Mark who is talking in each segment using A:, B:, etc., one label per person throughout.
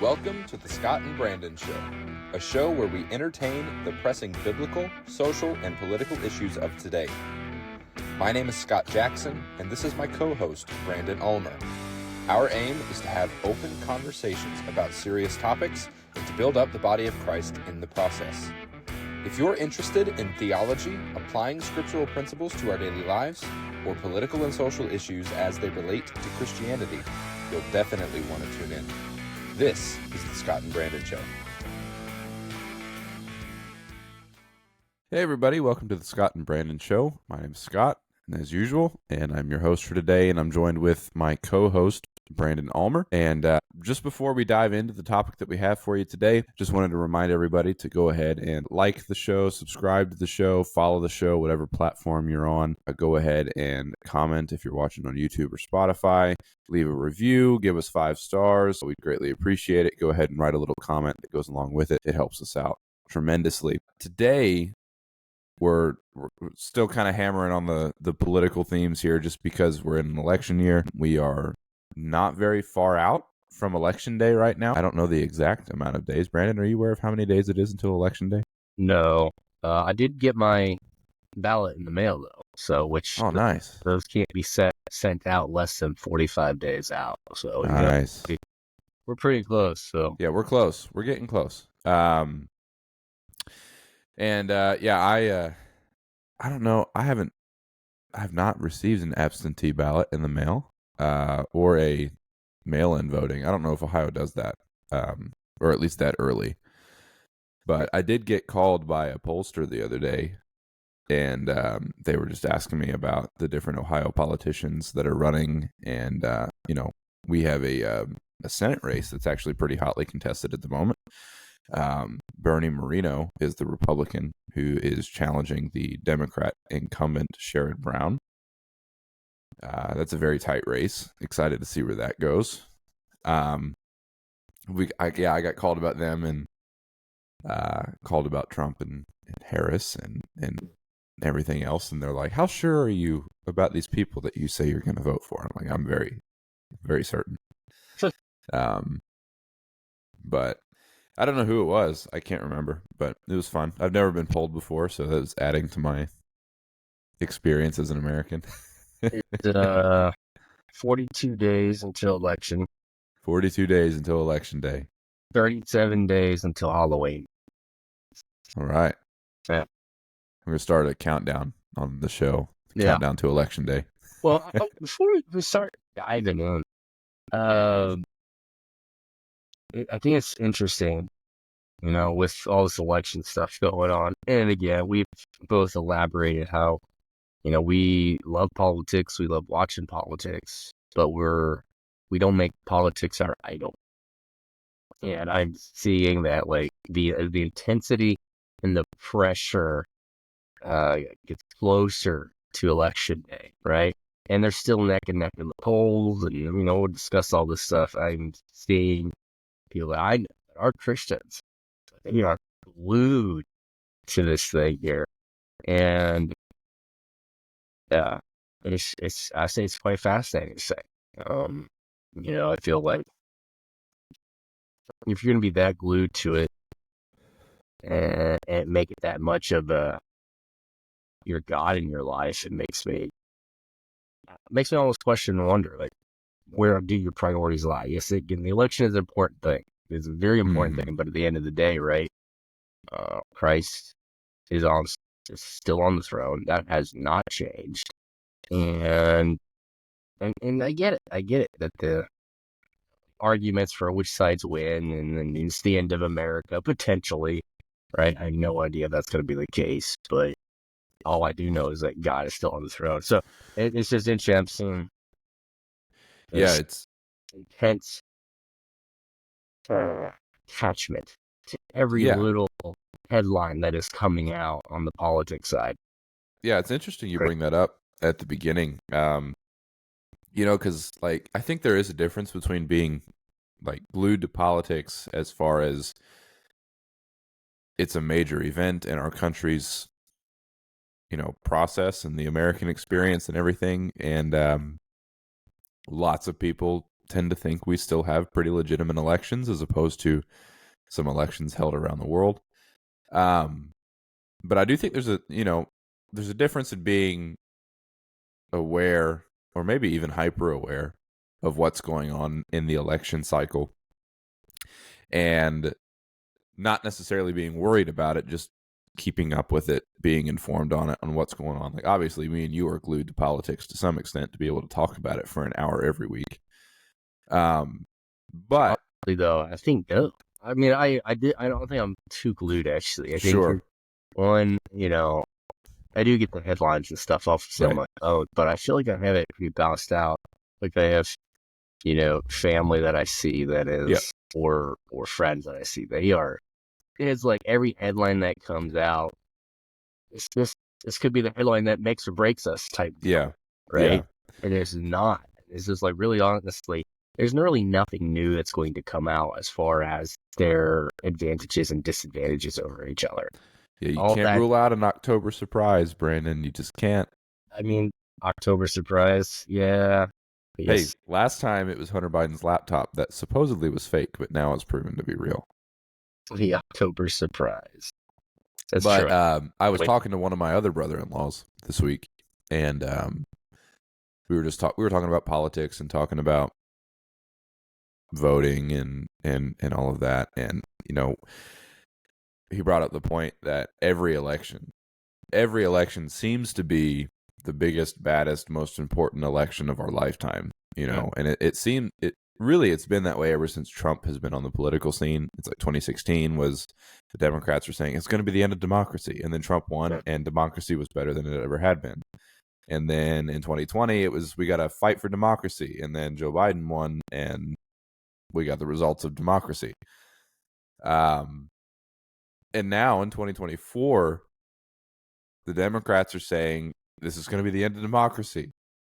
A: Welcome to the Scott and Brandon Show, a show where we entertain the pressing biblical, social, and political issues of today. My name is Scott Jackson, and this is my co-host, Brandon Ulmer. Our aim is to have open conversations about serious topics and to build up the body of Christ in the process. If you're interested in theology, applying scriptural principles to our daily lives, or political and social issues as they relate to Christianity, you'll definitely want to tune in. This is the Scott and Brandon Show. Hey everybody, welcome to the Scott and Brandon Show. My name's Scott, and as usual, and I'm your host for today, and I'm joined with my co-host, Brandon Ulmer. And just before we dive into the topic that we have for you today, just wanted to remind everybody to go ahead and like the show, subscribe to the show, follow the show, whatever platform you're on. Go ahead and comment if you're watching on YouTube or Spotify. Leave a review, give us 5 stars. We'd greatly appreciate it. Go ahead and write a little comment that goes along with it. It helps us out tremendously. Today, we're still kind of hammering on the political themes here just because we're in an election year. We are not very far out from election day right now. I don't know the exact amount of days. Brandon, are you aware of how many days it is until election day?
B: No. I did get my ballot in the mail, though.
A: Nice.
B: Those can't be sent out less than 45 days out. So
A: nice.
B: We're pretty close. So
A: yeah, we're close. We're getting close. I don't know. I have not received an absentee ballot in the mail, or a mail-in voting. I don't know if Ohio does that, or at least that early. But I did get called by a pollster the other day, and they were just asking me about the different Ohio politicians that are running, and we have a Senate race that's actually pretty hotly contested at the moment. Bernie Moreno is the Republican who is challenging the Democrat incumbent Sherrod Brown. That's a very tight race. Excited to see where that goes. I got called about them and called about Trump and Harris and everything else, and they're like, "How sure are you about these people that you say you're going to vote for?" I'm like, "I'm very, very certain." But I don't know who it was. I can't remember, but it was fun. I've never been polled before, so that was adding to my experience as an American.
B: It's 42 days until election.
A: 42 days until election day.
B: 37 days until Halloween.
A: All right.
B: Yeah.
A: We're going to start a countdown on the show. Countdown to election day.
B: Well, before we start diving in, I think it's interesting, with all this election stuff going on. And again, we've both elaborated how, we love politics, we love watching politics, but we don't make politics our idol. And I'm seeing that, like, the intensity and the pressure gets closer to election day, right? And they're still neck and neck in the polls, and we'll discuss all this stuff. I'm seeing people that I know that are Christians, they are glued to this thing here, and I say it's quite fascinating to say. I feel like if you're gonna be that glued to it and make it that much of your God in your life, it makes me almost question and wonder, like, where do your priorities lie? Yes, again, the election is an important thing. It's a very important thing, but at the end of the day, right, Christ is still on the throne. That has not changed. And I get it that the arguments for which sides win and then it's the end of America, potentially, right? I have no idea if that's going to be the case, but all I do know is that God is still on the throne. So it's just interesting.
A: It's
B: intense attachment to every little headline that is coming out on the politics side.
A: Yeah, it's interesting you bring that up at the beginning. Because, like, I think there is a difference between being, like, glued to politics as far as it's a major event in our country's, process and the American experience and everything. And lots of people tend to think we still have pretty legitimate elections as opposed to some elections held around the world. But I do think there's a difference in being aware, or maybe even hyper aware, of what's going on in the election cycle, and not necessarily being worried about it, just keeping up with it, being informed on it, on what's going on. Like, obviously, me and you are glued to politics to some extent to be able to talk about it for an hour every week. But
B: honestly, though, I think no. I mean, I don't think I'm too glued. Actually, I think
A: sure,
B: one, I do get the headlines and stuff off of
A: right,
B: my own, but I feel like I have it pretty balanced out. Like I have, family that I see that
A: yeah,
B: is, or friends that I see. It's like every headline that comes out, it's this could be the headline that makes or breaks us type
A: yeah,
B: deal, right?
A: yeah,
B: And it's not. It's just like, really honestly, there's really nothing new that's going to come out as far as their advantages and disadvantages over each other.
A: yeah. You
B: All
A: can't
B: that,
A: rule out an October surprise, Brandon. You just can't.
B: I mean, October surprise, yeah.
A: Hey,
B: Yes,
A: last time it was Hunter Biden's laptop that supposedly was fake, but now it's proven to be real.
B: the October surprise. That's true.
A: But I was
B: Wait,
A: talking to one of my other brother-in-laws this week, and we were talking about politics and talking about voting and all of that, and he brought up the point that every election seems to be the biggest, baddest, most important election of our lifetime.
B: yeah,
A: And it's been that way ever since Trump has been on the political scene. It's like 2016 was the Democrats were saying it's going to be the end of democracy, and then Trump won,
B: yeah,
A: and democracy was better than it ever had been. And then in 2020, it was we got to fight for democracy, and then Joe Biden won, and we got the results of democracy. Um, and now in 2024, the Democrats are saying this is going to be the end of democracy,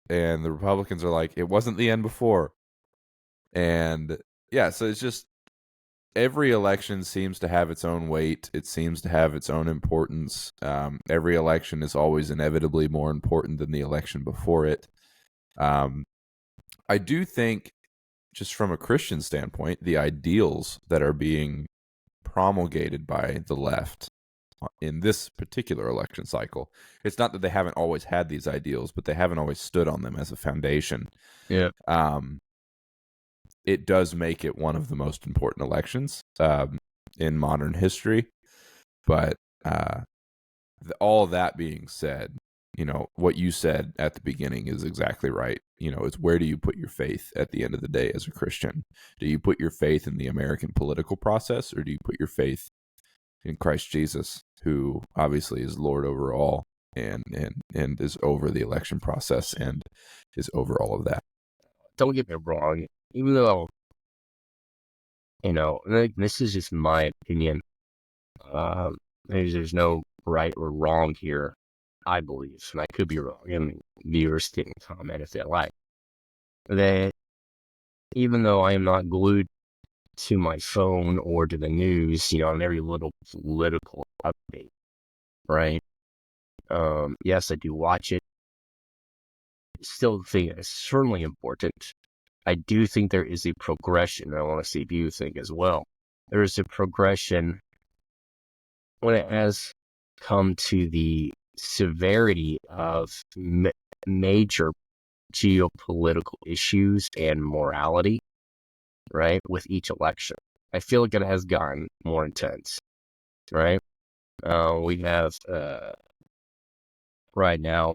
A: and the Republicans are like, it wasn't the end before. And yeah, so it's just every election seems to have its own weight. It seems to have its own importance. Every election is always inevitably more important than the election before it. I do think, just from a Christian standpoint, the ideals that are being promulgated by the left in this particular election cycle, it's not that they haven't always had these ideals, but they haven't always stood on them as a foundation.
B: yeah.
A: It does make it one of the most important elections in modern history. But all that being said, what you said at the beginning is exactly right. It's where do you put your faith at the end of the day as a Christian? Do you put your faith in the American political process, or do you put your faith in Christ Jesus, who obviously is Lord over all and is over the election process and is over all of that?
B: Don't get me wrong. Even though, like, this is just my opinion. There's no right or wrong here, I believe, and I could be wrong. And viewers can comment if they like. That even though I am not glued to my phone or to the news, on every little political update, right? Yes, I do watch it. Still think it's certainly important. I do think there is a progression. I want to see if you think as well. There is a progression when it has come to the severity of major geopolitical issues and morality, right? With each election, I feel like it has gotten more intense, right? We have right now,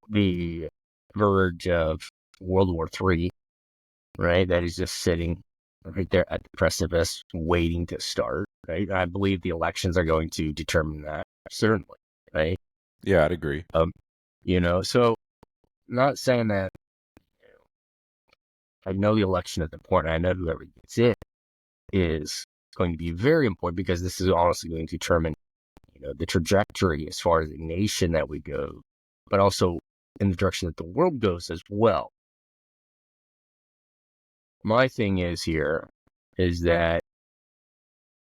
B: the verge of World War III, right? That is just sitting right there at the precipice, waiting to start, right? I believe the elections are going to determine that, certainly, right?
A: Yeah, I'd agree.
B: So not saying that I know the election is important. I know whoever gets it is going to be very important because this is honestly going to determine, the trajectory as far as the nation that we go, but also in the direction that the world goes as well. My thing is that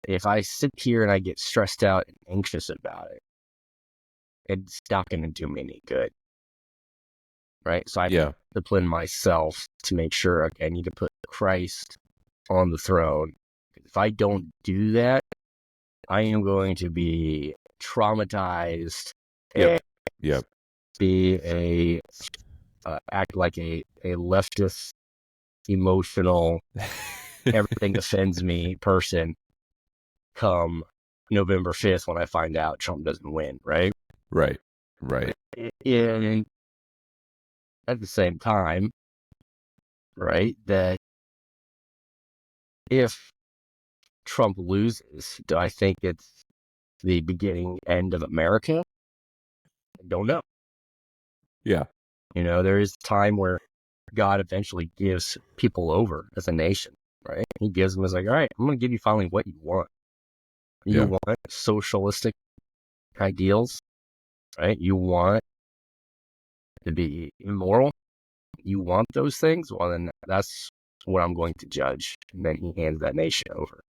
B: if I sit here and I get stressed out and anxious about it, it's not going to do me any good. right? So I
A: Yeah.
B: discipline myself to make sure, okay, I need to put Christ on the throne. If I don't do that, I am going to be traumatized
A: Yep.
B: and
A: Yep.
B: be act like a leftist, emotional, everything offends me person come November 5th when I find out Trump doesn't win, right?
A: Right. Right.
B: And at the same time, right, that if Trump loses, do I think it's the beginning end of America? I don't know.
A: Yeah.
B: There is a time where God eventually gives people over as a nation, right? He gives them, as like, all right, I'm going to give you finally what you want. You
A: Yeah.
B: want socialistic ideals, right? You want to be immoral. You want those things. Well, then that's what I'm going to judge. And then he hands that nation over,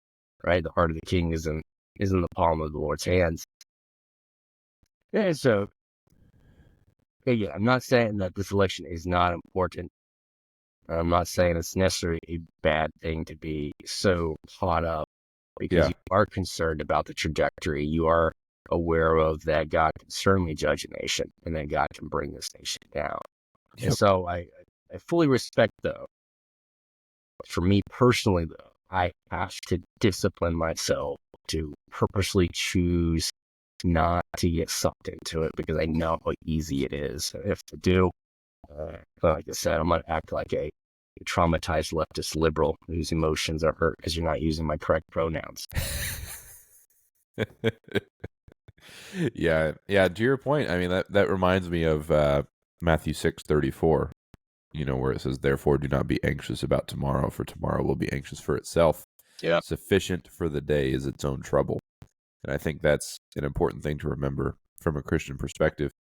B: right? The heart of the king is in the palm of the Lord's hands. And so, yeah, I'm not saying that this election is not important. I'm not saying it's necessarily a bad thing to be so caught up because
A: Yeah.
B: you are concerned about the trajectory. You are aware of that God can certainly judge a nation and that God can bring this nation down. And
A: Yep.
B: so I fully respect, though. For me personally, though, I have to discipline myself to purposely choose not to get sucked into it because I know how easy it is. If I do, like I said, I'm going to act like a traumatized leftist liberal whose emotions are hurt because you're not using my correct pronouns.
A: Yeah. Yeah. To your point, I mean, that reminds me of Matthew 6:34, where it says, "Therefore do not be anxious about tomorrow, for tomorrow will be anxious for itself.
B: Yeah.
A: Sufficient for the day is its own trouble." And I think that's an important thing to remember from a Christian perspective.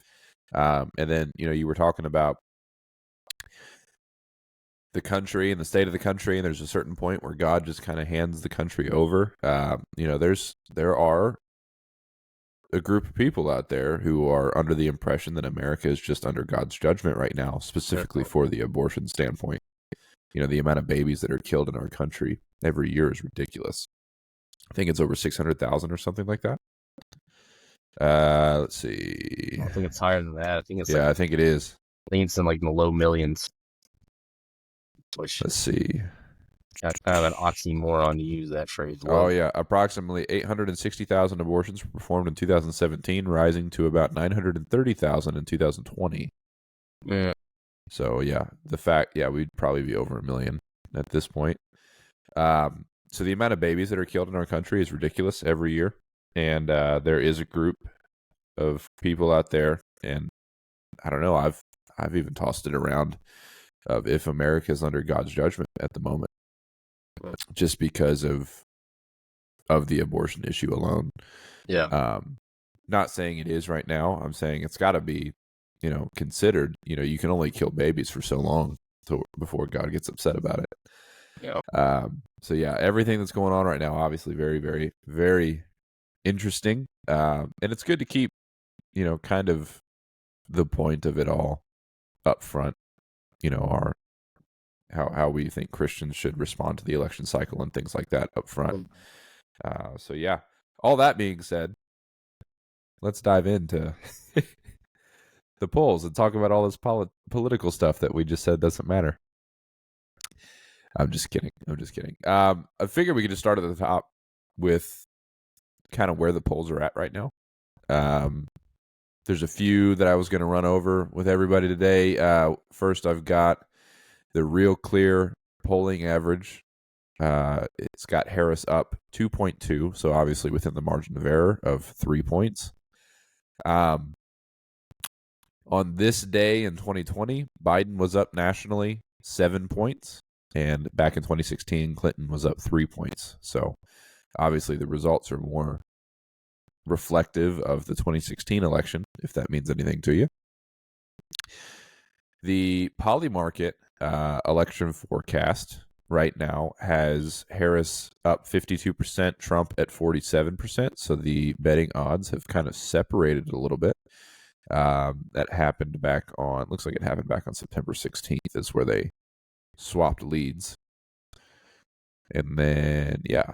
A: And then, you were talking about the country and the state of the country, and there's a certain point where God just kind of hands the country over. There are a group of people out there who are under the impression that America is just under God's judgment right now, specifically for the abortion standpoint. The amount of babies that are killed in our country every year is ridiculous. I think it's over 600,000 or something like that. Let's see.
B: I think it's higher than that. I think it's
A: I think it is.
B: I think it's in like the low millions, which
A: Let's see.
B: that's kind of an oxymoron to use that phrase.
A: Oh, yeah. Approximately 860,000 abortions were performed in 2017, rising to about 930,000 in 2020.
B: Yeah.
A: So, we'd probably be over 1 million at this point. So the amount of babies that are killed in our country is ridiculous every year. And there is a group of people out there, and I don't know, I've even tossed it around of if America is under God's judgment at the moment, just because of the abortion issue alone.
B: Yeah.
A: Not saying it is right now. I'm saying it's got to be, considered. You can only kill babies for so long before God gets upset about it.
B: Yeah.
A: So yeah, everything that's going on right now, obviously very, very, very interesting. And it's good to keep, kind of the point of it all up front. Our how we think Christians should respond to the election cycle and things like that up front. So yeah, all that being said, let's dive into the polls and talk about all this political stuff that we just said doesn't matter. I'm just kidding. I figured we could just start at the top with kind of where the polls are at right now. There's a few that I was going to run over with everybody today. First, I've got the Real Clear polling average. It's got Harris up 2.2, so obviously within the margin of error of 3 points. On this day in 2020, Biden was up nationally 7 points, and back in 2016, Clinton was up 3 points. So obviously the results are more reflective of the 2016 election, if that means anything to you. The Polymarket election forecast right now has Harris up 52%, Trump at 47%. So the betting odds have kind of separated a little bit. That happened back on, looks like it happened back on September 16th, is where they swapped leads. And then, yeah,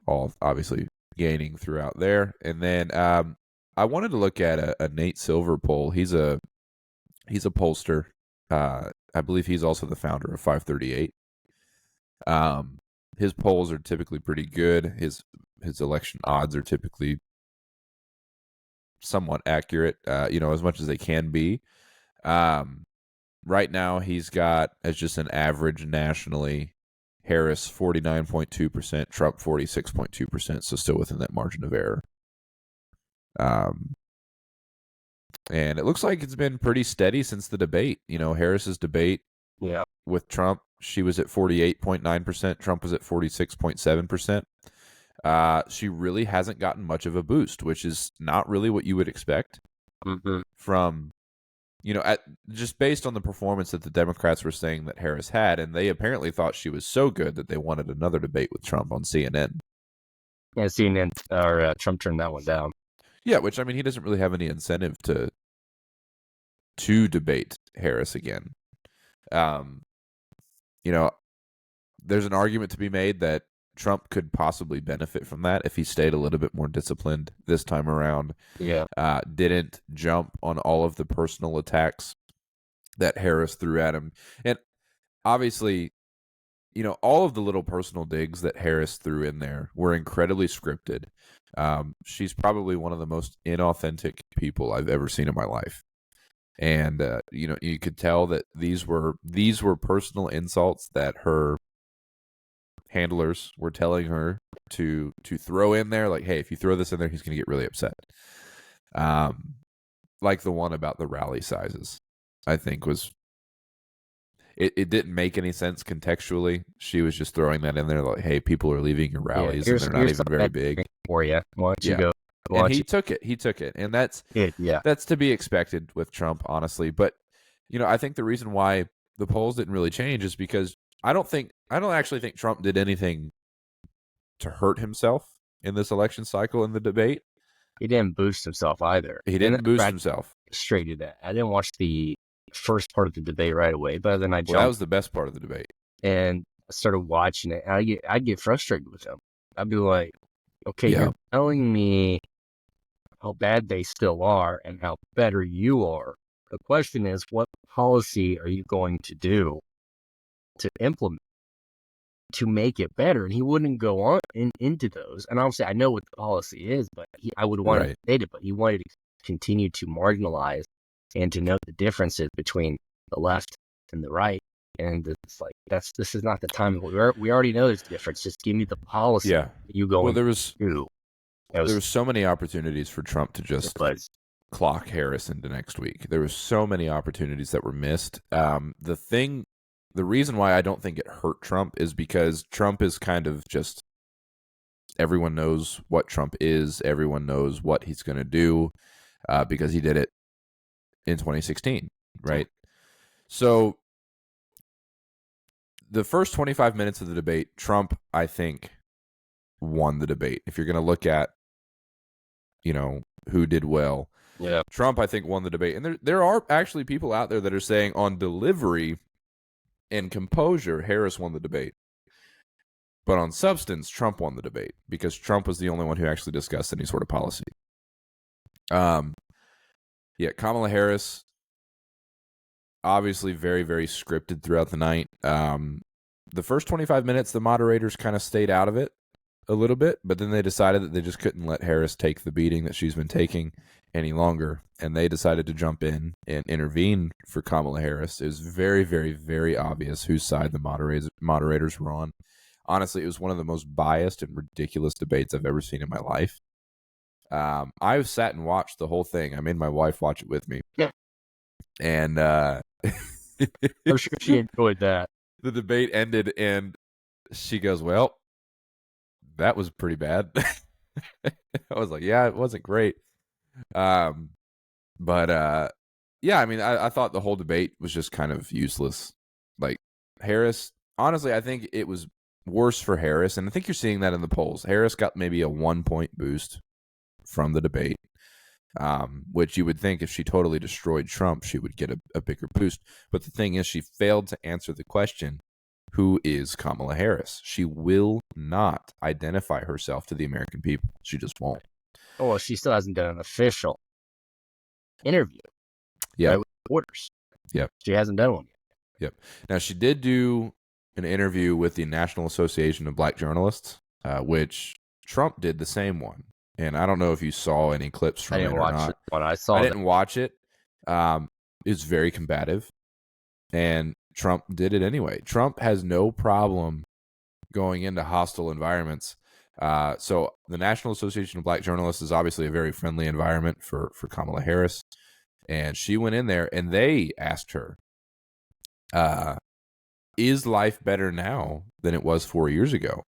A: all obviously gaining throughout there. And then I wanted to look at a Nate Silver poll. He's a pollster. I believe he's also the founder of 538. His polls are typically pretty good. His election odds are typically somewhat accurate, as much as they can be. Right now, he's got, as just an average nationally, Harris 49.2%, Trump 46.2%, so still within that margin of error. And it looks like it's been pretty steady since the debate. Harris's debate with Trump, she was at 48.9%, Trump was at 46.7%. She really hasn't gotten much of a boost, which is not really what you would expect from, just based on the performance that the Democrats were saying that Harris had, and they apparently thought she was so good that they wanted another debate with Trump on CNN.
B: Yeah, CNN or Trump turned that one down.
A: Yeah, which, I mean, he doesn't really have any incentive to debate Harris again. There's an argument to be made that Trump could possibly benefit from that if he stayed a little bit more disciplined this time around.
B: Yeah.
A: Didn't jump on all of the personal attacks that Harris threw at him. And obviously, all of the little personal digs that Harris threw in there were incredibly scripted. She's probably one of the most inauthentic people I've ever seen in my life. And, you could tell that these were personal insults that her handlers were telling her to throw in there. Like, hey, if you throw this in there, he's going to get really upset. Like the one about the rally sizes, I think was, it didn't make any sense contextually. She was just throwing that in there like, hey, people are leaving your rallies and they're not even very big
B: for you. Why don't you go?
A: And he took it. And that's to be expected with Trump, honestly. But, I think the reason why the polls didn't really change is because I don't actually think Trump did anything to hurt himself in this election cycle in the debate.
B: He didn't boost himself either.
A: He didn't boost himself.
B: Straight to that. I didn't watch the first part of the debate right away, but then I jumped.
A: Well, that was the best part of the debate.
B: And I started watching it. And I'd get frustrated with him. I'd be like, okay, you're telling me how bad they still are and how better you are. The question is, what policy are you going to do to implement to make it better? And he wouldn't go on into those. And obviously, I know what the policy is, but I would want to state it. But he wanted to continue to marginalize and to note the differences between the left and the right. And it's like this is not the time. We already know there's a difference. Just give me the policy.
A: Yeah,
B: you go.
A: Well, there was so many opportunities for Trump to just clock Harris into next week. There was so many opportunities that were missed. The reason why I don't think it hurt Trump is because Trump is kind of just, everyone knows what Trump is. Everyone knows what he's going to do because he did it in 2016, right? So the first 25 minutes of the debate, Trump, I think, won the debate. If you're going to look at, who did well, Trump, I think, won the debate. And there are actually people out there that are saying on delivery and composure, Harris won the debate. But on substance, Trump won the debate because Trump was the only one who actually discussed any sort of policy. Kamala Harris, obviously very, very scripted throughout the night. The first 25 minutes, the moderators kind of stayed out of it a little bit, but then they decided that they just couldn't let Harris take the beating that she's been taking any longer, and they decided to jump in and intervene for Kamala Harris. It was very, very, very obvious whose side the moderators were on. Honestly, it was one of the most biased and ridiculous debates I've ever seen in my life. I sat and watched the whole thing. I made my wife watch it with me.
B: Yeah.
A: And
B: I'm sure she enjoyed that.
A: The debate ended, and she goes, well, that was pretty bad. I was like, yeah, it wasn't great. I mean, I thought the whole debate was just kind of useless. Like, Harris, honestly, I think it was worse for Harris, and I think you're seeing that in the polls. Harris got maybe a 1-point boost from the debate. which you would think if she totally destroyed Trump, she would get a bigger boost. But the thing is, she failed to answer the question, who is Kamala Harris? She will not identify herself to the American people. She just won't.
B: Oh, well, she still hasn't done an official interview,
A: Yep.
B: right, with reporters.
A: Yep.
B: She hasn't done one yet.
A: Yep. Now, she did do an interview with the National Association of Black Journalists, which Trump did the same one. And I don't know if you saw any clips
B: I
A: from
B: didn't
A: it or
B: watch
A: not.
B: it. When I
A: I
B: saw that,
A: didn't watch it. It's very combative, and Trump did it anyway. Trump has no problem going into hostile environments. So the National Association of Black Journalists is obviously a very friendly environment for Kamala Harris. And she went in there and they asked her, is life better now than it was 4 years ago?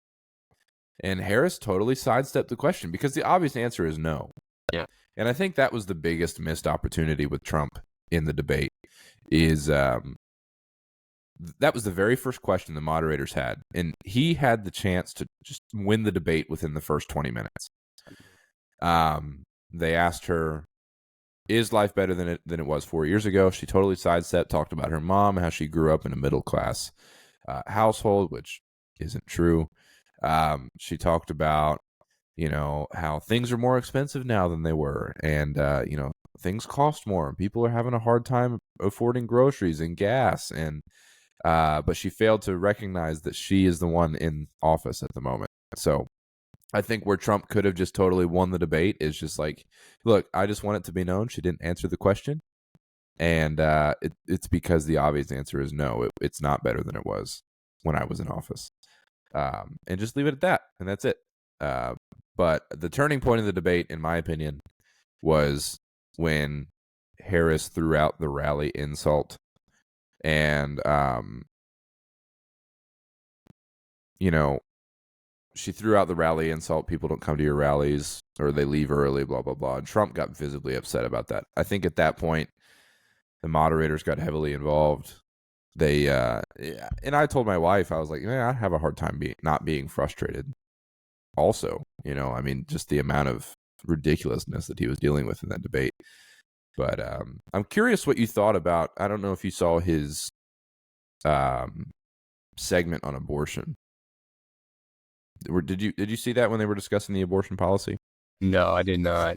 A: And Harris totally sidestepped the question because the obvious answer is no.
B: Yeah.
A: And I think that was the biggest missed opportunity with Trump in the debate is that was the very first question the moderators had. And he had the chance to just win the debate within the first 20 minutes. They asked her, is life better than it was 4 years ago? She totally sidestepped, talked about her mom, how she grew up in a middle-class household, which isn't true. She talked about, how things are more expensive now than they were. And, things cost more. People are having a hard time affording groceries and gas. And but she failed to recognize that she is the one in office at the moment. So I think where Trump could have just totally won the debate is just like, look, I just want it to be known she didn't answer the question. And it's because the obvious answer is no, it's not better than it was when I was in office. And just leave it at that. And that's it. But the turning point of the debate, in my opinion, was when Harris threw out the rally insult. And, she threw out the rally insult. People don't come to your rallies or they leave early, blah, blah, blah. And Trump got visibly upset about that. I think at that point, the moderators got heavily involved. They, and I told my wife, I was like, I have a hard time not being frustrated. Also, just the amount of ridiculousness that he was dealing with in that debate. But I'm curious what you thought about, I don't know if you saw his segment on abortion. Did you see that when they were discussing the abortion policy?
B: no, I did not.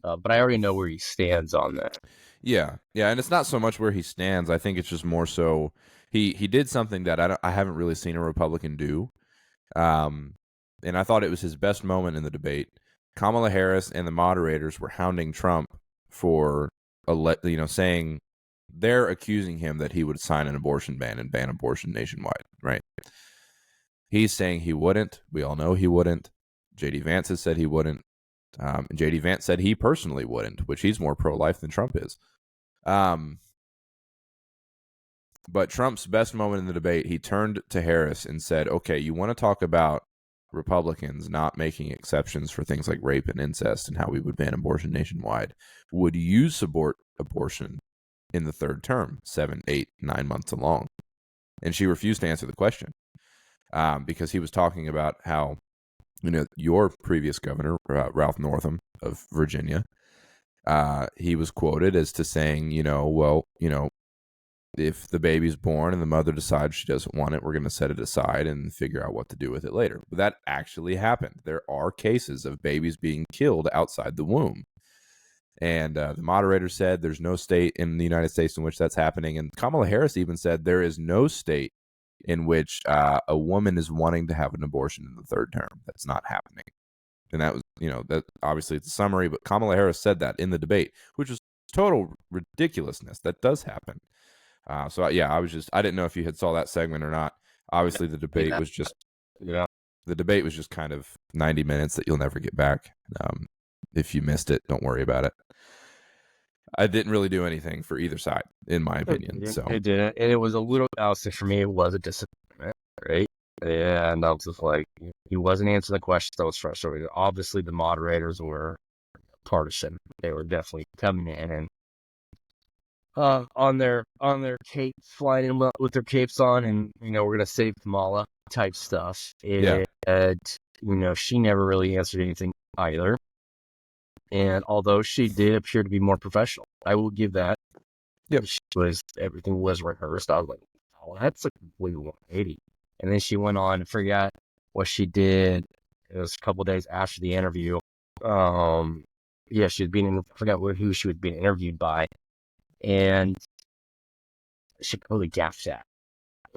B: But I already know where he stands on that.
A: Yeah, and it's not so much where he stands. I think it's just more so he did something that I haven't really seen a Republican do, and I thought it was his best moment in the debate. Kamala Harris and the moderators were hounding Trump for saying they're accusing him that he would sign an abortion ban and ban abortion nationwide, right? He's saying he wouldn't. We all know he wouldn't. J.D. Vance has said he wouldn't. J.D. Vance said he personally wouldn't, which he's more pro-life than Trump is. But Trump's best moment in the debate, he turned to Harris and said, okay, you want to talk about Republicans not making exceptions for things like rape and incest and how we would ban abortion nationwide. Would you support abortion in the third term, 7, 8, 9 months along? And she refused to answer the question because he was talking about how, your previous governor, Ralph Northam of Virginia, he was quoted as to saying, if the baby's born and the mother decides she doesn't want it, we're going to set it aside and figure out what to do with it later. But that actually happened. There are cases of babies being killed outside the womb. And the moderator said there's no state in the United States in which that's happening. And Kamala Harris even said there is no state in which a woman is wanting to have an abortion in the third term. That's not happening. And that was, that obviously it's a summary, but Kamala Harris said that in the debate, which was total ridiculousness. That does happen. I didn't know if you had saw that segment or not. Obviously, the debate was just kind of 90 minutes that you'll never get back. If you missed it, don't worry about it. I didn't really do anything for either side, in my opinion. So
B: It didn't, and it was a little. Honestly, for me, it was a disappointment, right? Yeah, and I was just like, he wasn't answering the questions. I was frustrated. Obviously, the moderators were partisan. They were definitely coming in and on their capes, flying in with their capes on, and we're gonna save Kamala type stuff. And she never really answered anything either. And although she did appear to be more professional, I will give that.
A: Yep.
B: Everything was rehearsed. I was like, oh, that's a complete 180. And then she went on, I forgot what she did. It was a couple days after the interview. Yeah, she was being, I forgot who she was being interviewed by. And she totally gaffed that.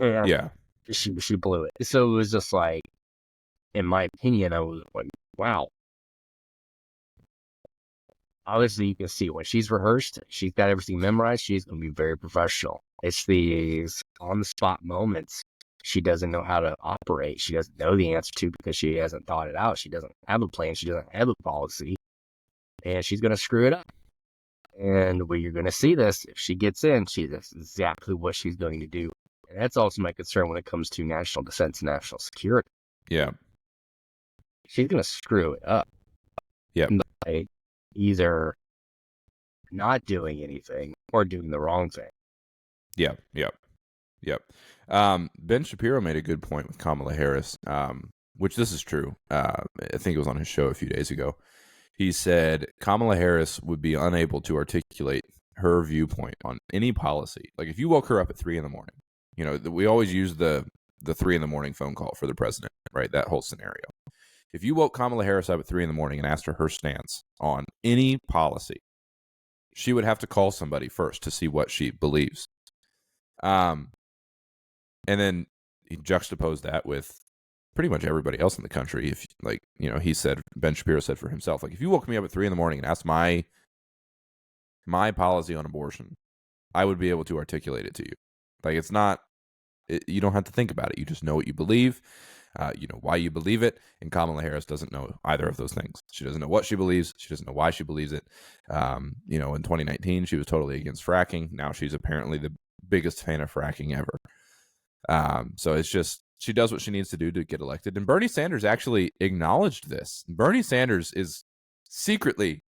B: And
A: Yeah.
B: she blew it. So it was just like, in my opinion, I was like, wow. Obviously, you can see when she's rehearsed, she's got everything memorized. She's going to be very professional. It's these on the spot moments she doesn't know how to operate. She doesn't know the answer to because she hasn't thought it out. She doesn't have a plan. She doesn't have a policy. And she's going to screw it up. And when you're going to see this, if she gets in, that's exactly what she's going to do. And that's also my concern when it comes to national defense and national security.
A: Yeah.
B: She's going to screw it up.
A: Yep.
B: By either not doing anything or doing the wrong thing.
A: Yep. Yep. Yep. Ben Shapiro made a good point with Kamala Harris, which this is true. I think it was on his show a few days ago. He said Kamala Harris would be unable to articulate her viewpoint on any policy. Like if you woke her up at 3 a.m, we always use the 3 a.m. phone call for the president, right? That whole scenario. If you woke Kamala Harris up at 3 a.m. and asked her stance on any policy, she would have to call somebody first to see what she believes. And then he juxtaposed that with pretty much everybody else in the country. If he said, Ben Shapiro said for himself, like if you woke me up at 3 a.m. and asked my policy on abortion, I would be able to articulate it to you. Like it's not, you don't have to think about it. You just know what you believe. You know why you believe it. And Kamala Harris doesn't know either of those things. She doesn't know what she believes. She doesn't know why she believes it. In 2019, she was totally against fracking. Now she's apparently the biggest fan of fracking ever. So it's just, she does what she needs to do to get elected. And Bernie Sanders actually acknowledged this. Bernie Sanders is secretly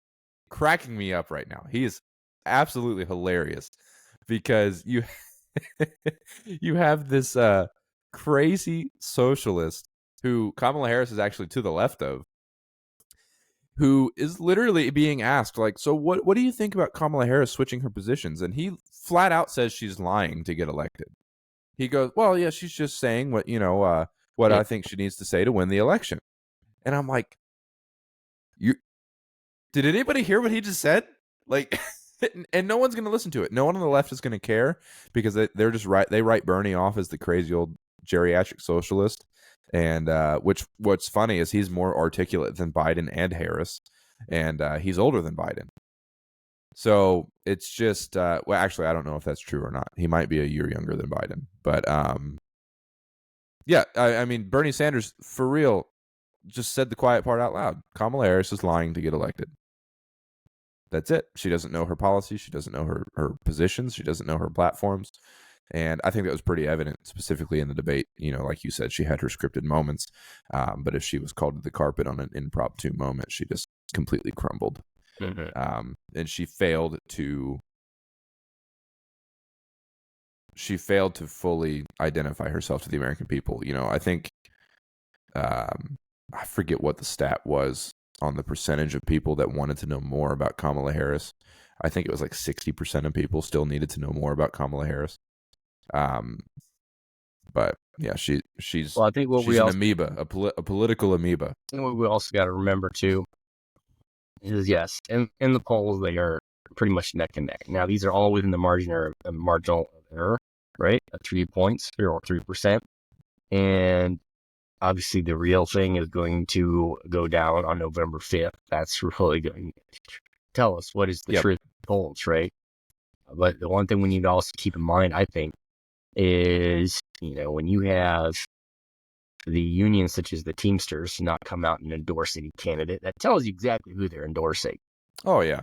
A: cracking me up right now. He is absolutely hilarious because you have this crazy socialist who Kamala Harris is actually to the left of, who is literally being asked, like, so what do you think about Kamala Harris switching her positions? And he flat out says she's lying to get elected. He goes, well, yeah, she's just saying what I think she needs to say to win the election. And I'm like, did anybody hear what he just said? Like, and no one's going to listen to it. No one on the left is going to care because they're just right. They write Bernie off as the crazy old geriatric socialist. And what's funny is he's more articulate than Biden and Harris, and he's older than Biden. So it's just, well, actually, I don't know if that's true or not. He might be a year younger than Biden. But yeah, I mean, Bernie Sanders, for real, just said the quiet part out loud. Kamala Harris is lying to get elected. That's it. She doesn't know her policies. She doesn't know her positions. She doesn't know her platforms. And I think that was pretty evident, specifically in the debate. Like you said, she had her scripted moments. But if she was called to the carpet on an impromptu moment, she just completely crumbled.
B: Mm-hmm.
A: And she failed to fully identify herself to the American people. I think I forget what the stat was on the percentage of people that wanted to know more about Kamala Harris. I think it was like 60% of people still needed to know more about Kamala Harris. But yeah, she's
B: Well, I think
A: she's an amoeba, a political amoeba.
B: And what we also got to remember too is yes, in the polls they are pretty much neck and neck. Now these are all within the marginal error, right? At 3 points or 3%, and obviously the real thing is going to go down on November 5th. That's really going to tell us what is the truth of the polls, right? But the one thing we need to also keep in mind, I think, is when you have the unions such as the Teamsters not come out and endorse any candidate, that tells you exactly who they're endorsing.
A: Oh yeah.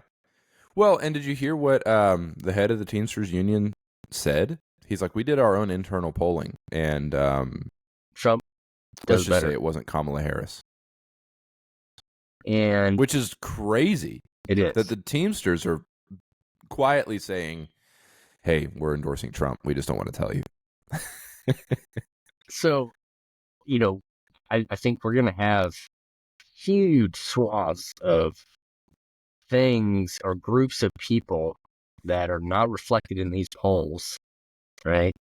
A: Well, and did you hear what the head of the Teamsters union said? He's like, we did our own internal polling, and
B: Trump
A: let's
B: does
A: just
B: better.
A: say it wasn't Kamala Harris,
B: And
A: which is crazy.
B: it is
A: that the Teamsters are quietly saying, hey, we're endorsing Trump. We just don't want to tell you.
B: So, I think we're going to have huge swaths of things or groups of people that are not reflected in these polls, right?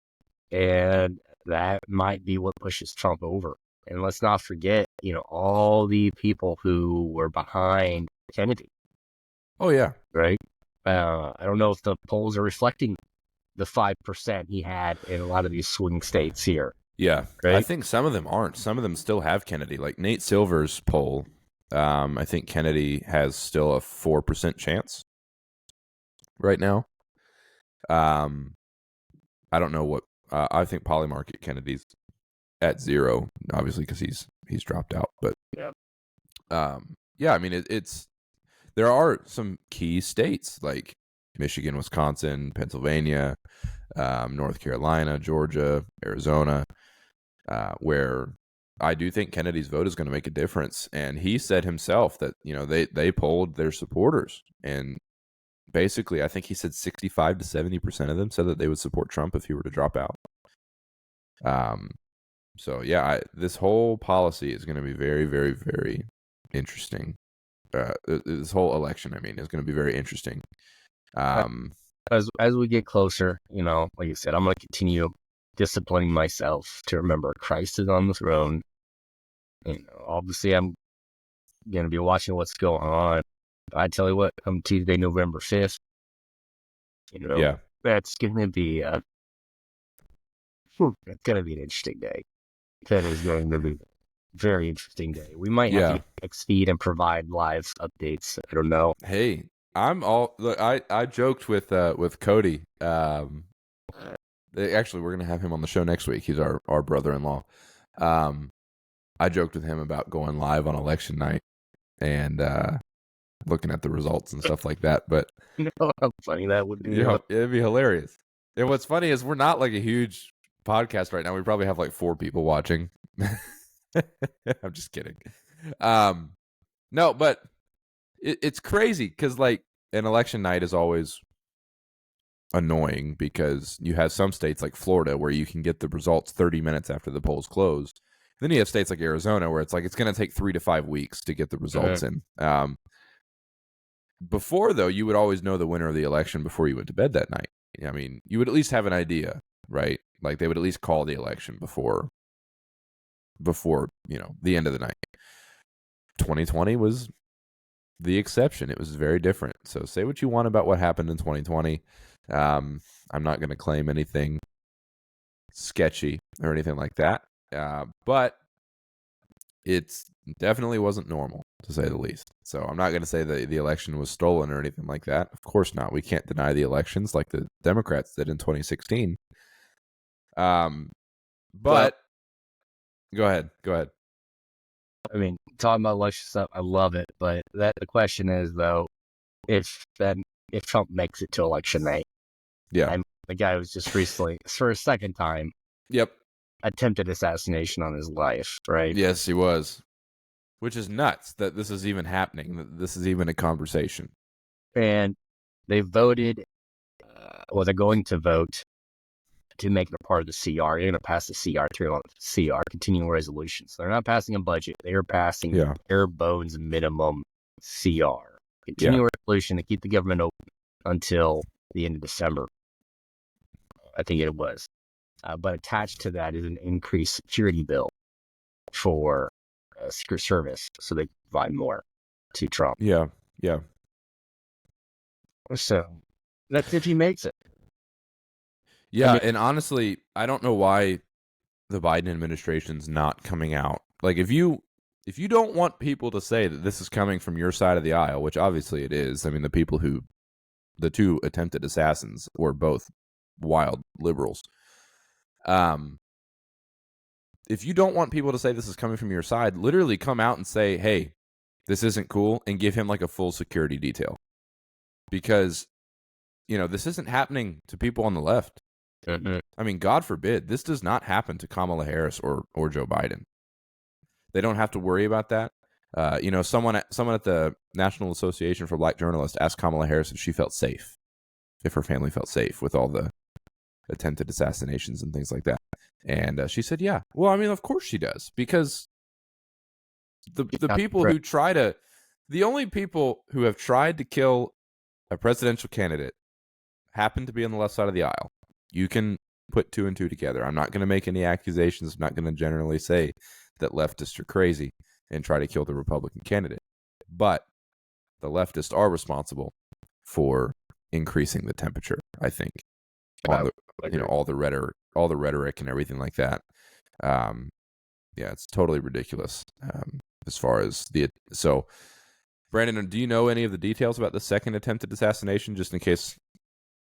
B: And that might be what pushes Trump over. And let's not forget, all the people who were behind Kennedy,
A: Oh yeah,
B: right? I don't know if the polls are reflecting the 5% he had in a lot of these swing states here,
A: yeah. I
B: right?
A: think some of them aren't. Some of them still have Kennedy. Like Nate Silver's poll, I think Kennedy has still a 4% chance right now. I don't know what. I think Polymarket Kennedy's at 0, obviously because he's dropped out. But
B: Yeah.
A: yeah, I mean it's there are some key states like Michigan, Wisconsin, Pennsylvania, North Carolina, Georgia, Arizona, where I do think Kennedy's vote is going to make a difference. And he said himself that they polled their supporters, and basically I think he said 65 to 70% of them said that they would support Trump if he were to drop out. So yeah, this whole policy is going to be very, very, very interesting. This whole election, I mean, is going to be very interesting.
B: As we get closer, like you said, I'm going to continue disciplining myself to remember Christ is on the throne. Obviously, I'm going to be watching what's going on. I tell you what, come Tuesday, November 5th,
A: Yeah,
B: that's going to be it's going to be an interesting day. That is going to be a very interesting day. We might have to
A: yeah.
B: get next feed and provide live updates. I don't know.
A: Hey, look. I joked with Cody. Actually, we're gonna have him on the show next week. He's our brother-in-law. I joked with him about going live on election night and looking at the results and stuff like that. But
B: You know how funny that would be.
A: it'd be hilarious. And what's funny is we're not like a huge podcast right now. We probably have like 4 people watching. I'm just kidding. No, but it's crazy because like an election night is always annoying because you have some states like Florida where you can get the results 30 minutes after the polls close. Then you have states like Arizona where it's like it's going to take 3 to 5 weeks to get the results in. Before, though, you would always know the winner of the election before you went to bed that night. I mean, you would at least have an idea, right? Like they would at least call the election before the end of the night. 2020 was the exception. It was very different. So say what you want about what happened in 2020. I'm not going to claim anything sketchy or anything like that. But it definitely wasn't normal, to say the least. So I'm not going to say that the election was stolen or anything like that. Of course not. We can't deny the elections like the Democrats did in 2016. But go ahead.
B: I mean, talking about election stuff, I love it. But the question is though, if Trump makes it to election night,
A: Yeah.
B: and the guy was just recently, for a second time,
A: Yep.
B: attempted assassination on his life, right?
A: Yes, he was. Which is nuts that this is even happening, that this is even a conversation.
B: And they voted, they're going to vote to make it a part of the CR. They're going to pass the CR through on CR, continuing resolutions. They're not passing a budget. They are passing bare bones minimum CR. Continuing resolution to keep the government open until the end of December. I think it was. But attached to that is an increased security bill for Secret Service, so they provide more to Trump.
A: Yeah.
B: So that's if he makes it.
A: Yeah, I mean, and honestly, I don't know why the Biden administration's not coming out. Like if you don't want people to say that this is coming from your side of the aisle, which obviously it is. I mean, the 2 attempted assassins were both wild liberals. If you don't want people to say this is coming from your side, literally come out and say, hey, this isn't cool, and give him like a full security detail. Because, this isn't happening to people on the left.
B: Mm-hmm.
A: I mean, God forbid, this does not happen to Kamala Harris or Joe Biden. They don't have to worry about that. Someone at the National Association for Black Journalists asked Kamala Harris if she felt safe, if her family felt safe with all the attempted assassinations and things like that. And she said, yeah. Well, I mean, of course she does, because the people who try to The only people who have tried to kill a presidential candidate happen to be on the left side of the aisle. You can put two and two together. I'm not going to make any accusations. I'm not going to generally say that leftists are crazy and try to kill the Republican candidate. But the leftists are responsible for increasing the temperature, I think, on the all the rhetoric and everything like that. Yeah, it's totally ridiculous. As far as so, Brandon, do you know any of the details about the second attempted assassination, just in case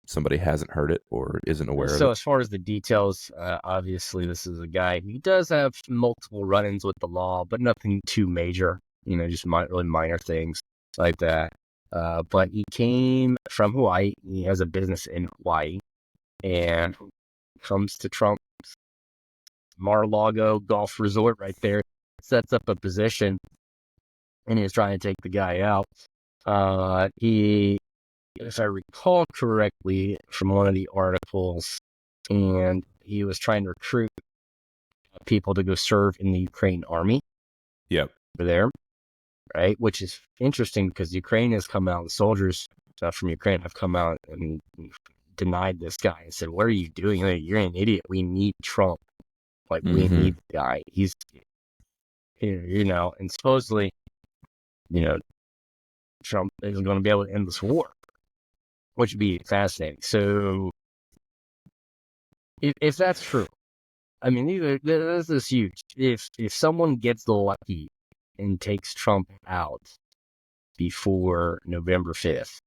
A: somebody hasn't heard it or isn't aware of it?
B: So as far as the details, obviously this is a guy who does have multiple run-ins with the law, but nothing too major. Just really minor things like that. But he came from Hawaii. He has a business in Hawaii, and comes to Trump's Mar-a-Lago golf resort right there, sets up a position, and he's trying to take the guy out. He, if I recall correctly from one of the articles, and he was trying to recruit people to go serve in the Ukraine army.
A: Yep.
B: Over there, right? Which is interesting because Ukraine has come out, the soldiers from Ukraine have come out and denied this guy and said, "What are you doing? You're an idiot. We need Trump. We need the guy. He's, and supposedly, Trump is going to be able to end this war," which would be fascinating. So, if that's true, I mean, this is huge. If someone gets lucky and takes Trump out before November 5th,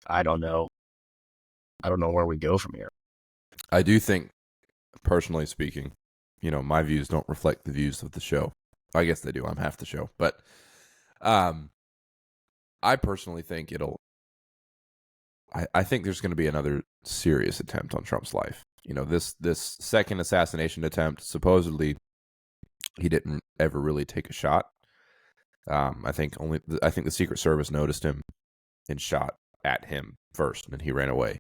B: I don't know where we go from here.
A: I do think, personally speaking, my views don't reflect the views of the show. I guess they do. I'm half the show. But I personally think I think there's going to be another serious attempt on Trump's life. This second assassination attempt, supposedly he didn't ever really take a shot. I think the Secret Service noticed him and shot at him first, and he ran away,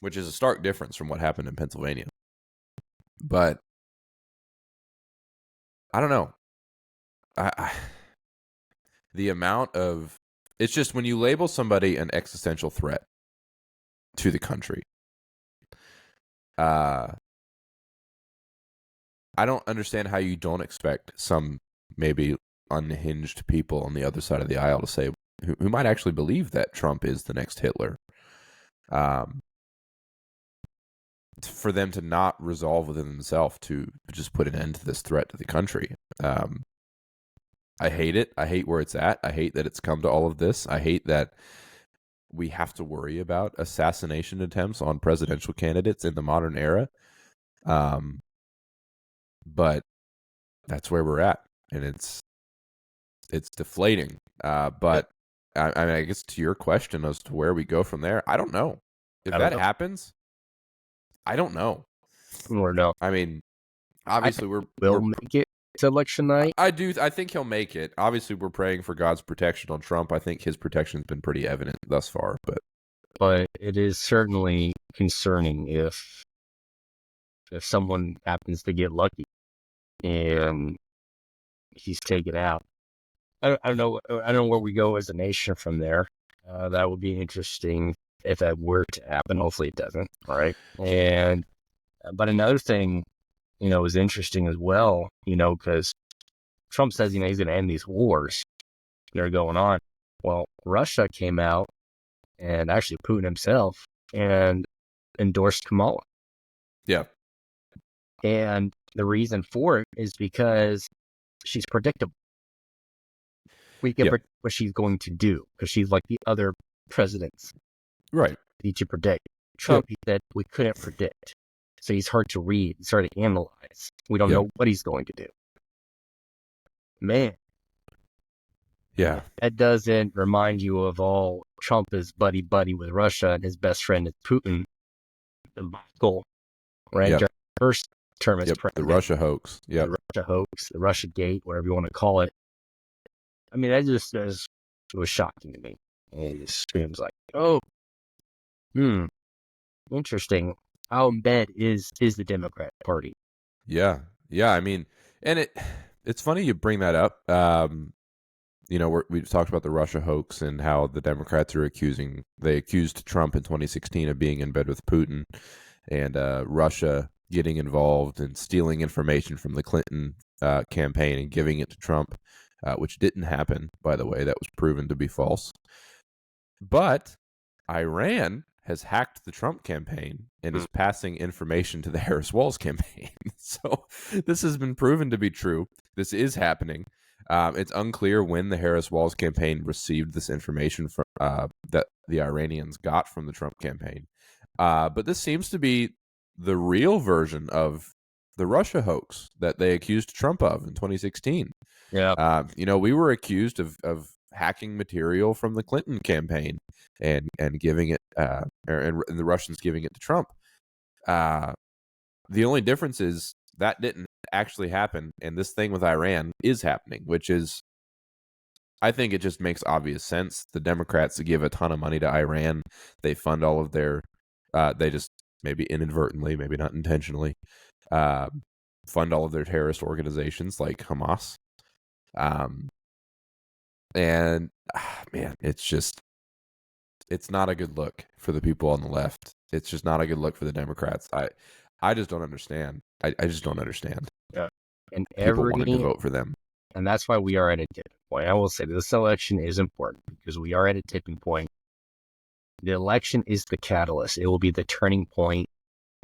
A: which is a stark difference from what happened in Pennsylvania. But I don't know. The amount of, it's just when you label somebody an existential threat to the country, I don't understand how you don't expect some maybe unhinged people on the other side of the aisle to say, who might actually believe that Trump is the next Hitler, for them to not resolve within themselves to just put an end to this threat to the country. I hate it. I hate where it's at. I hate that it's come to all of this. I hate that we have to worry about assassination attempts on presidential candidates in the modern era. But that's where we're at, and it's deflating. But I guess to your question as to where we go from there, I don't know. If that happens, I don't know.
B: Or no.
A: I mean, obviously we'll
B: make it to election night.
A: I think he'll make it. Obviously, we're praying for God's protection on Trump. I think his protection's been pretty evident thus far,
B: but it is certainly concerning if someone happens to get lucky and he's taken out. I don't know where we go as a nation from there. That would be interesting if that were to happen. Hopefully it doesn't. All right. But another thing, is interesting as well, because Trump says, he's going to end these wars that are going on. Well, Russia came out, and actually Putin himself, and endorsed Kamala.
A: Yeah.
B: And the reason for it is because she's predictable. We can predict what she's going to do because she's like the other presidents.
A: Right.
B: Need to predict. Trump, he said, we couldn't predict. So he's hard to read. He's hard to analyze. We don't know what he's going to do. Man.
A: Yeah.
B: That doesn't remind you of all Trump is buddy-buddy with Russia and his best friend is Putin. The Michael, right?
A: Yep.
B: First term as president.
A: The Russia hoax. Yeah.
B: The Russia hoax, the Russia gate, whatever you want to call it. I mean, that just was shocking to me. And it just screams like, interesting. How in bed is the Democrat Party?
A: Yeah. I mean, and it's funny you bring that up. we've talked about the Russia hoax and how the Democrats they accused Trump in 2016 of being in bed with Putin, and Russia getting involved and stealing information from the Clinton campaign and giving it to Trump, which didn't happen, by the way. That was proven to be false. But Iran has hacked the Trump campaign and is passing information to the Harris-Walz campaign. So this has been proven to be true. This is happening. It's unclear when the Harris-Walz campaign received this information from that the Iranians got from the Trump campaign. But this seems to be the real version of the Russia hoax that they accused Trump of in 2016.
B: Yeah.
A: We were accused of hacking material from the Clinton campaign and giving it, and the Russians giving it to Trump. The only difference is that didn't actually happen, and this thing with Iran is happening, which is, I think it just makes obvious sense. The Democrats give a ton of money to Iran. They fund all of their, they just maybe inadvertently, maybe not intentionally, fund all of their terrorist organizations like Hamas. And man, it's not a good look for the people on the left. It's just not a good look for the Democrats. I just don't understand. I just don't understand.
B: Yeah. And
A: People wanting to vote for them.
B: And that's why we are at a tipping point. I will say this election is important because we are at a tipping point. The election is the catalyst. It will be the turning point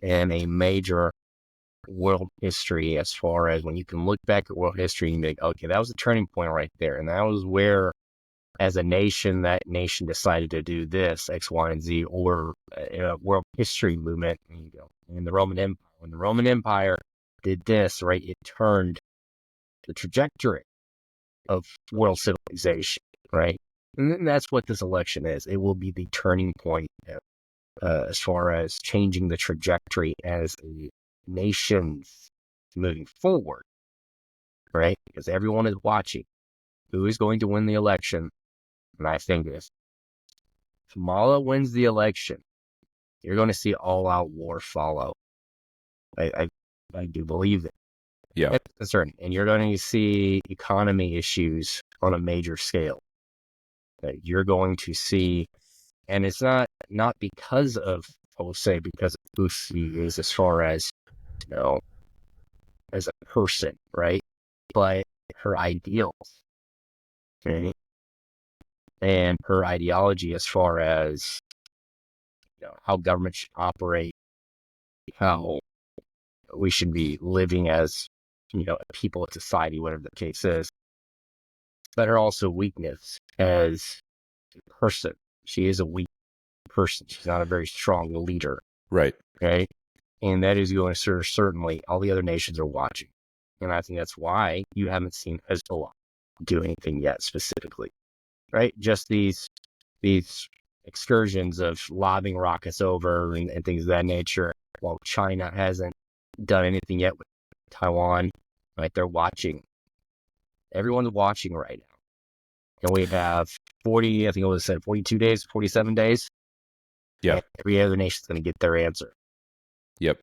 B: in a major world history, as far as when you can look back at world history and be like, okay, that was the turning point right there. And that was where, as a nation, that nation decided to do this, X, Y, and Z, or a world history movement. And you go, in the Roman Empire, when the Roman Empire did this, right, it turned the trajectory of world civilization, right? And then that's what this election is. It will be the turning point as far as changing the trajectory as a nation moving forward, right? Because everyone is watching who is going to win the election. And I think if Kamala wins the election, you're going to see all-out war follow. I do believe it.
A: Yeah.
B: That's certain. And you're going to see economy issues on a major scale. You're going to see, and it's not because of, I will say, because of who she is as far as, as a person, right? But her ideals, right? And her ideology as far as, how government should operate, how we should be living as, people of society, whatever the case is. But her also weakness as a person. She is a weak person. She's not a very strong leader.
A: Right.
B: Okay. And that is going to certainly, all the other nations are watching. And I think that's why you haven't seen Hezbollah do anything yet specifically. Right? Just these excursions of lobbing rockets over and things of that nature, while China hasn't done anything yet with Taiwan. Right? They're watching. Everyone's watching right now. And we have 42 days, 47 days.
A: Yeah.
B: Every other nation's going to get their answer.
A: Yep.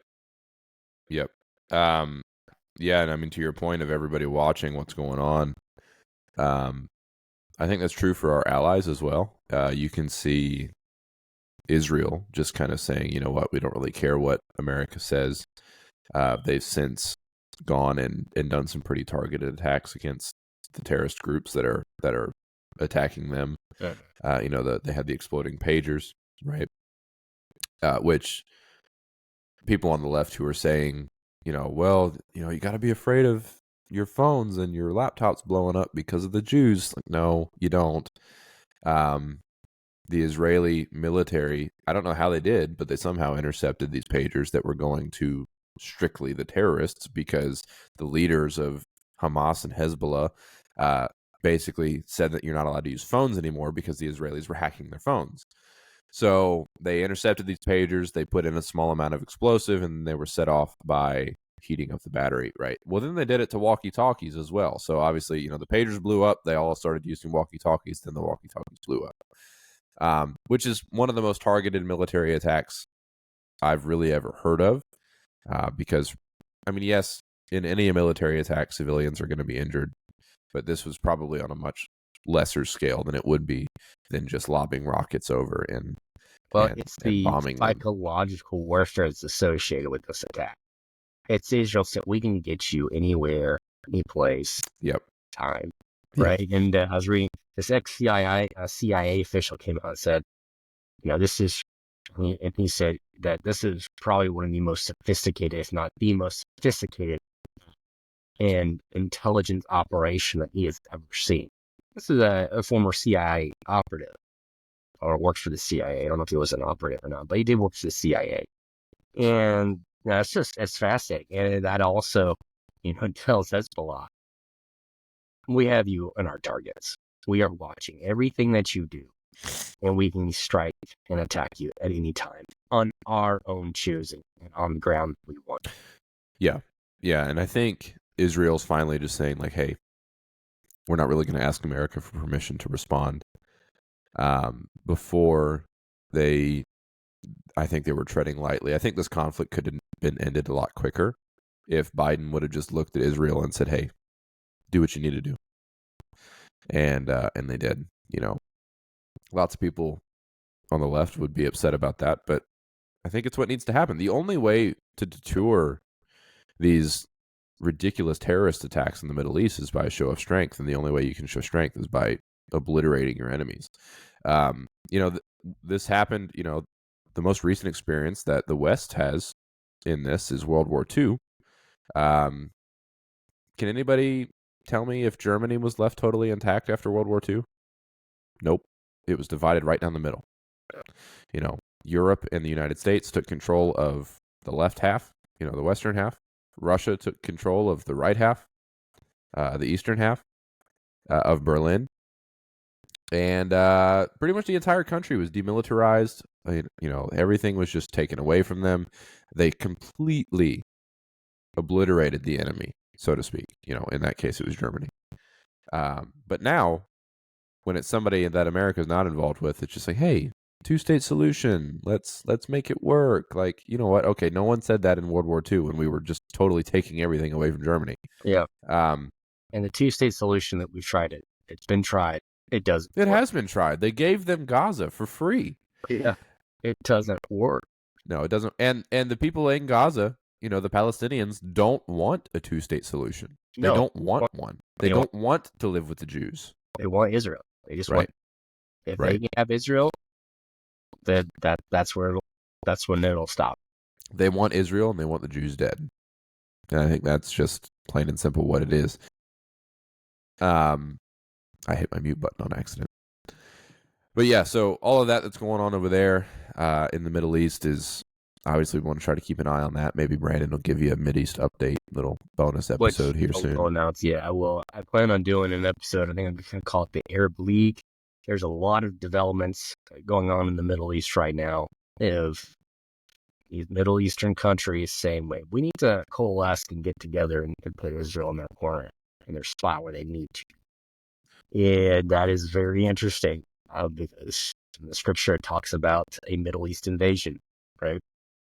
A: Yeah, and I mean, to your point of everybody watching what's going on, I think that's true for our allies as well. You can see Israel just kind of saying, you know what, we don't really care what America says. They've since gone and done some pretty targeted attacks against the terrorist groups that are attacking them.
B: Yeah.
A: They had the exploding pagers, right? Which people on the left who are saying, you got to be afraid of your phones and your laptops blowing up because of the Jews. Like, no, you don't. The Israeli military, I don't know how they did, but they somehow intercepted these pagers that were going to strictly the terrorists, because the leaders of Hamas and Hezbollah basically said that you're not allowed to use phones anymore because the Israelis were hacking their phones. So they intercepted these pagers, they put in a small amount of explosive, and they were set off by heating up the battery, right? Well, then they did it to walkie-talkies as well. So obviously, the pagers blew up, they all started using walkie-talkies, then the walkie-talkies blew up. Which is one of the most targeted military attacks I've really ever heard of. Because, I mean, yes, in any military attack, civilians are going to be injured, but this was probably on a much lesser scale than it would be than just lobbing rockets over and
B: Well, it's the
A: bombing them.
B: psychological warfare that's associated with this attack. It's Israel said, we can get you anywhere, any place,
A: Yep.
B: time,
A: Yeah.
B: right? And I was reading, this ex-CIA official came out and said, this is, and he said that this is probably one of the most sophisticated, if not the most sophisticated and intelligence operation that he has ever seen. This is a former CIA operative, or works for the CIA. I don't know if he was an operative or not, but he did work for the CIA. And it's fascinating. And that also, tells Hezbollah, we have you on our targets. We are watching everything that you do, and we can strike and attack you at any time on our own choosing and on the ground we want.
A: Yeah. Yeah. And I think Israel's finally just saying, like, hey, we're not really going to ask America for permission to respond. Before I think they were treading lightly. I think this conflict could have been ended a lot quicker if Biden would have just looked at Israel and said, hey, do what you need to do. And they did. Lots of people on the left would be upset about that, but I think it's what needs to happen. The only way to deter these ridiculous terrorist attacks in the Middle East is by a show of strength, and the only way you can show strength is by obliterating your enemies. This happened, the most recent experience that the West has in this is World War II. Can anybody tell me if Germany was left totally intact after World War II? Nope. It was divided right down the middle. Europe and the United States took control of the left half, the western half. Russia took control of the right half, the eastern half of Berlin. And pretty much the entire country was demilitarized. Everything was just taken away from them. They completely obliterated the enemy, so to speak. In that case, it was Germany. But now, when it's somebody that America is not involved with, it's just like, hey, two-state solution. Let's make it work. Like, you know what? Okay, no one said that in World War II when we were just totally taking everything away from Germany.
B: Yeah. And the two-state solution that we've tried it's been tried. It doesn't
A: work. It has been tried. They gave them Gaza for free.
B: Yeah. It doesn't work.
A: No, it doesn't. And the people in Gaza, the Palestinians, don't want a two-state solution. They don't want one. They don't want to live with the Jews.
B: They want Israel. They just want. If they can have Israel, then that's when it'll stop.
A: They want Israel and they want the Jews dead. And I think that's just plain and simple what it is. I hit my mute button on accident. But yeah, so all of that's going on over there in the Middle East is obviously we want to try to keep an eye on that. Maybe Brandon will give you a Mideast update, little bonus episode here soon.
B: I'll announce, yeah, I will. I plan on doing an episode. I think I'm going to call it the Arab League. There's a lot of developments going on in the Middle East right now. If these Middle Eastern countries saying, wait, we need to coalesce and get together and put Israel in their corner, in their spot where they need to. Yeah, that is very interesting because in the scripture it talks about a Middle East invasion, right?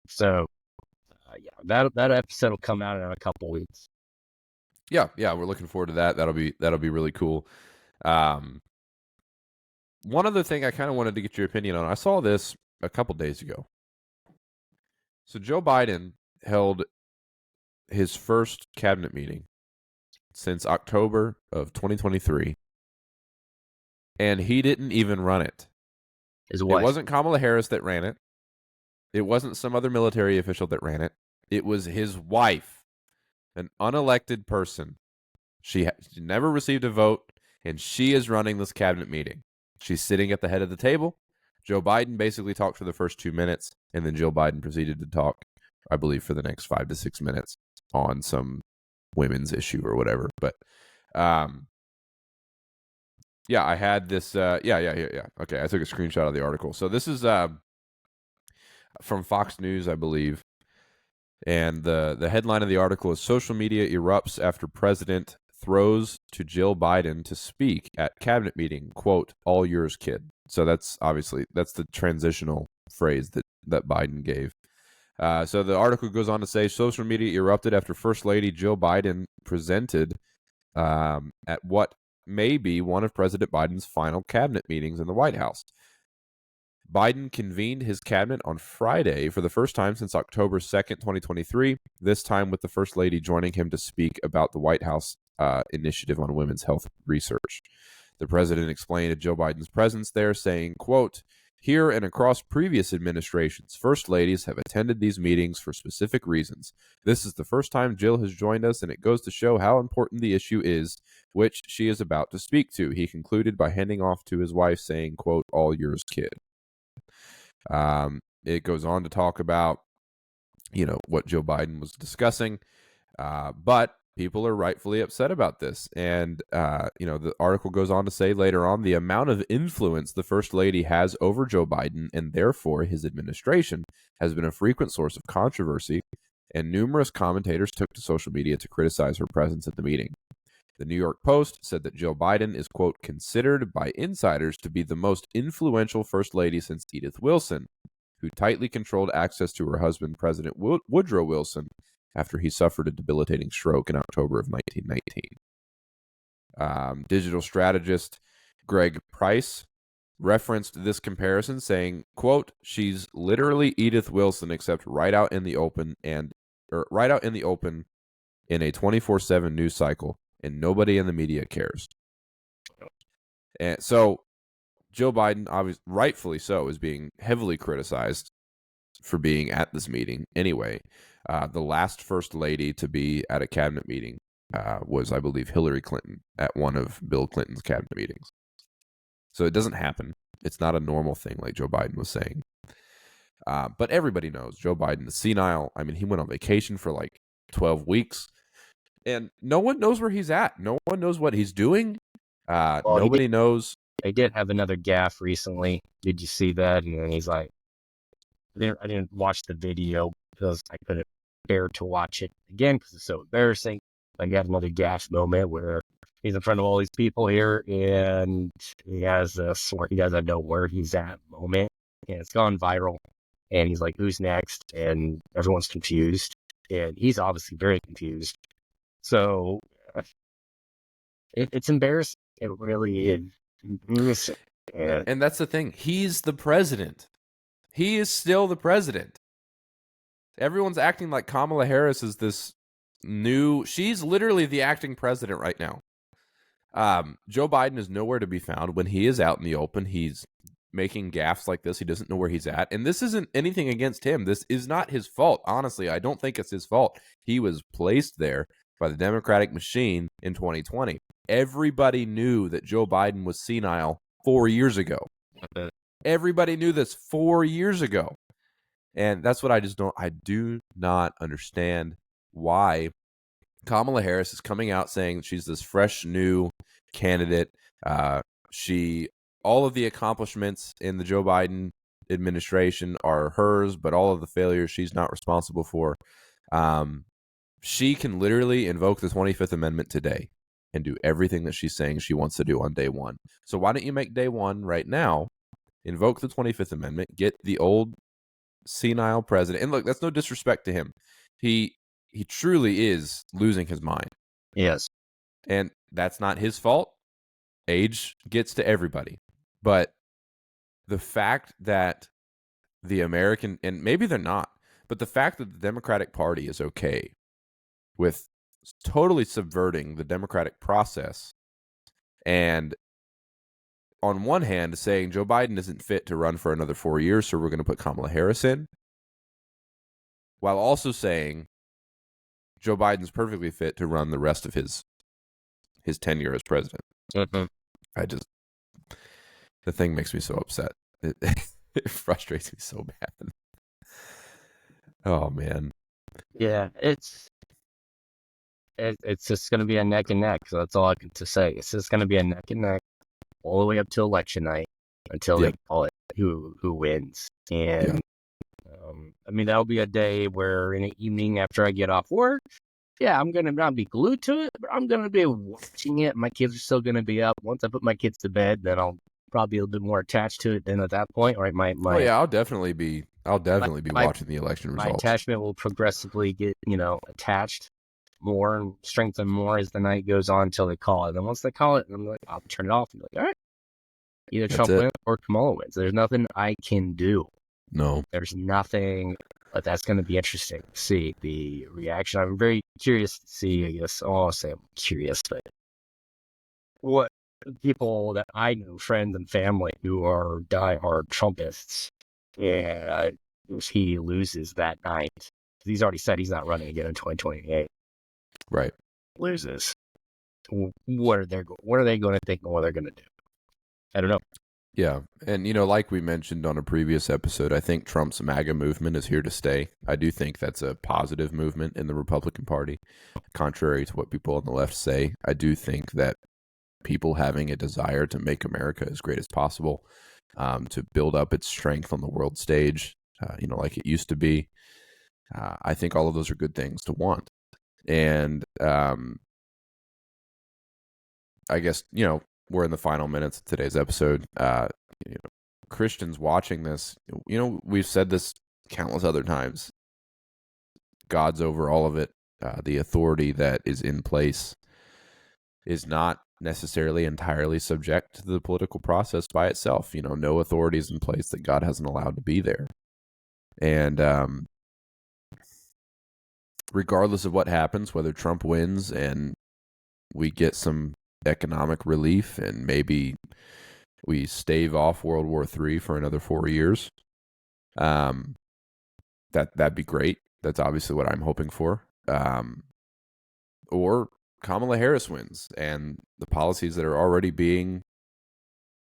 B: So, that episode will come out in a couple weeks.
A: Yeah, we're looking forward to that. That'll be really cool. One other thing I kind of wanted to get your opinion on. I saw this a couple days ago. So Joe Biden held his first cabinet meeting since October of 2023. And he didn't even run it.
B: His wife.
A: It wasn't Kamala Harris that ran it. It wasn't some other military official that ran it. It was his wife, an unelected person. She never received a vote, and she is running this cabinet meeting. She's sitting at the head of the table. Joe Biden basically talked for the first 2 minutes, and then Joe Biden proceeded to talk, I believe, for the next 5 to 6 minutes on some women's issue or whatever. But, yeah, I had this. Yeah. Okay, I took a screenshot of the article. So this is from Fox News, I believe. And the headline of the article is "Social Media Erupts After President Throws to Jill Biden to Speak at Cabinet Meeting, quote, all yours, kid." So that's the transitional phrase that Biden gave. So the article goes on to say, social media erupted after First Lady Jill Biden presented at what may be one of President Biden's final cabinet meetings in the White House. Biden convened his cabinet on Friday for the first time since October 2nd, 2023, this time with the First Lady joining him to speak about the White House initiative on women's health research. The president explained Joe Biden's presence there, saying, quote, "Here and across previous administrations, First Ladies have attended these meetings for specific reasons. This is the first time Jill has joined us, and it goes to show how important the issue is, which she is about to speak to," he concluded by handing off to his wife, saying, quote, "All yours, kid." It goes on to talk about, what Joe Biden was discussing, but people are rightfully upset about this. And, the article goes on to say later on, the amount of influence the First Lady has over Joe Biden and therefore his administration has been a frequent source of controversy, and numerous commentators took to social media to criticize her presence at the meeting. The New York Post said that Joe Biden is, quote, "considered by insiders to be the most influential First Lady since Edith Wilson, who tightly controlled access to her husband, President Woodrow Wilson, after he suffered a debilitating stroke in October of 1919. Digital strategist Greg Price referenced this comparison, saying, quote, "She's literally Edith Wilson, except right out in the open in a 24/7 news cycle, and nobody in the media cares." And so Joe Biden, obviously, rightfully so, is being heavily criticized for being at this meeting. Anyway, the last First Lady to be at a cabinet meeting was, I believe, Hillary Clinton at one of Bill Clinton's cabinet meetings. So it doesn't happen. It's not a normal thing like Joe Biden was saying. But everybody knows Joe Biden is senile. I mean, he went on vacation for like 12 weeks. And no one knows where he's at. No one knows what he's doing. Nobody knows.
B: They did have another gaffe recently. Did you see that? And then he's like, I didn't watch the video because I couldn't bear to watch it again because it's so embarrassing. I got another gaffe moment where he's in front of all these people here and he has a swear he doesn't know where he's at moment. And it's gone viral. And he's like, "Who's next?" And everyone's confused. And he's obviously very confused. So it's embarrassing. It really is.
A: And that's the thing. He's the president. He is still the president. Everyone's acting like Kamala Harris is this new... She's literally the acting president right now. Joe Biden is nowhere to be found. When he is out in the open, he's making gaffes like this. He doesn't know where he's at. And this isn't anything against him. This is not his fault. Honestly, I don't think it's his fault. He was placed there by the Democratic machine in 2020. Everybody knew that Joe Biden was senile 4 years ago. Everybody knew this 4 years ago. And that's what I do not understand why Kamala Harris is coming out saying she's this fresh, new candidate. All of the accomplishments in the Joe Biden administration are hers, but all of the failures she's not responsible for. She can literally invoke the 25th Amendment today and do everything that she's saying she wants to do on day one. So why don't you make day one right now, invoke the 25th Amendment, get the old senile president. And look, that's no disrespect to him. He truly is losing his mind.
B: Yes.
A: And that's not his fault. Age gets to everybody. But the fact that the American, and maybe they're not, but the fact that the Democratic Party is okay with totally subverting the democratic process and on one hand saying Joe Biden isn't fit to run for another 4 years, so we're going to put Kamala Harris in, while also saying Joe Biden's perfectly fit to run the rest of his tenure as president.
B: Mm-hmm.
A: The thing makes me so upset. It frustrates me so bad. Oh, man.
B: Yeah, it's just going to be a neck and neck. So that's all I can to say. It's just going to be a neck and neck all the way up to election night until they call it who wins. And I mean, that'll be a day where in the evening after I get off work, I'm going to not be glued to it, but I'm going to be watching it. My kids are still going to be up. Once I put my kids to bed, then I'll probably be a little bit more attached to it. Then at that point, right?
A: I'll definitely be watching the election results.
B: My attachment will progressively get, attached more and strengthen more as the night goes on until they call it. And then once they call it, I'm like, I'll turn it off and be like, all right, either
A: That's
B: Trump
A: it.
B: wins or Kamala wins. There's nothing I can do.
A: No.
B: There's nothing, but that's going to be interesting to see the reaction. I'm very curious to see, I guess. I'll say I'm curious, but what people that I know, friends and family who are diehard Trumpists, if he loses that night, he's already said he's not running again in 2028.
A: Right.
B: Loses. What are they going to think and what they're going to do? I don't know.
A: Yeah. And, like we mentioned on a previous episode, I think Trump's MAGA movement is here to stay. I do think that's a positive movement in the Republican Party, contrary to what people on the left say. I do think that people having a desire to make America as great as possible, to build up its strength on the world stage, like it used to be, I think all of those are good things to want. And I guess, we're in the final minutes of today's episode. Christians watching this, we've said this countless other times. God's over all of it. The authority that is in place is not necessarily entirely subject to the political process by itself. No authority is in place that God hasn't allowed to be there. And regardless of what happens, whether Trump wins and we get some economic relief and maybe we stave off World War III for another 4 years, that'd be great. That's obviously what I'm hoping for. Or Kamala Harris wins and the policies that are already being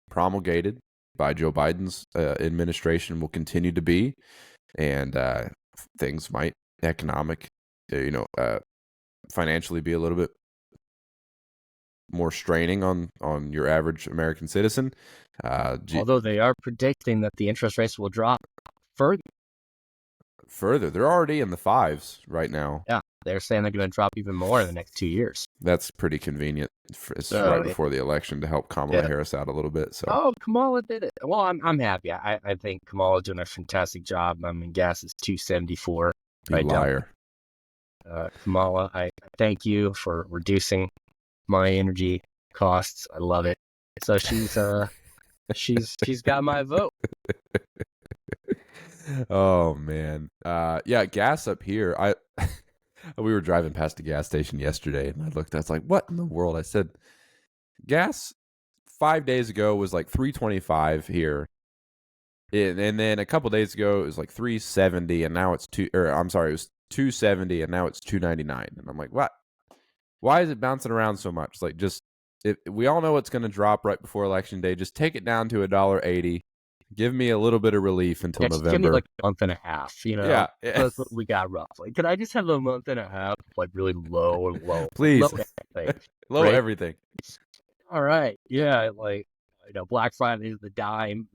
A: promulgated by Joe Biden's administration will continue to be, and things might financially be a little bit more straining on your average American citizen.
B: Although they are predicting that the interest rates will drop further.
A: They're already in the 5s right now.
B: Yeah, they're saying they're going to drop even more in the next 2 years.
A: That's pretty convenient. It's right before the election to help Kamala Harris out a little bit. So,
B: Kamala did it. Well, I'm happy. I think Kamala's doing a fantastic job. I mean, gas is $2.74.
A: You liar.
B: Kamala, I thank you for reducing my energy costs. I love it. So she's got my vote.
A: Oh man. Yeah, gas up here. We were driving past a gas station yesterday and I was like, what in the world? I said, gas 5 days ago was like $3.25 here. And then a couple days ago it was like $3.70 and now it's it was $2.70 and now it's $2.99. And I'm like, what? Why is it bouncing around so much? Like, we all know it's going to drop right before election day. Just take it down to $1.80. Give me a little bit of relief until November.
B: Give me like a month and a half,
A: Yeah.
B: That's what we got roughly. Could I just have a month and a half, like really low?
A: Please.
B: Low everything.
A: Low everything.
B: All right. Yeah, Black Friday is the time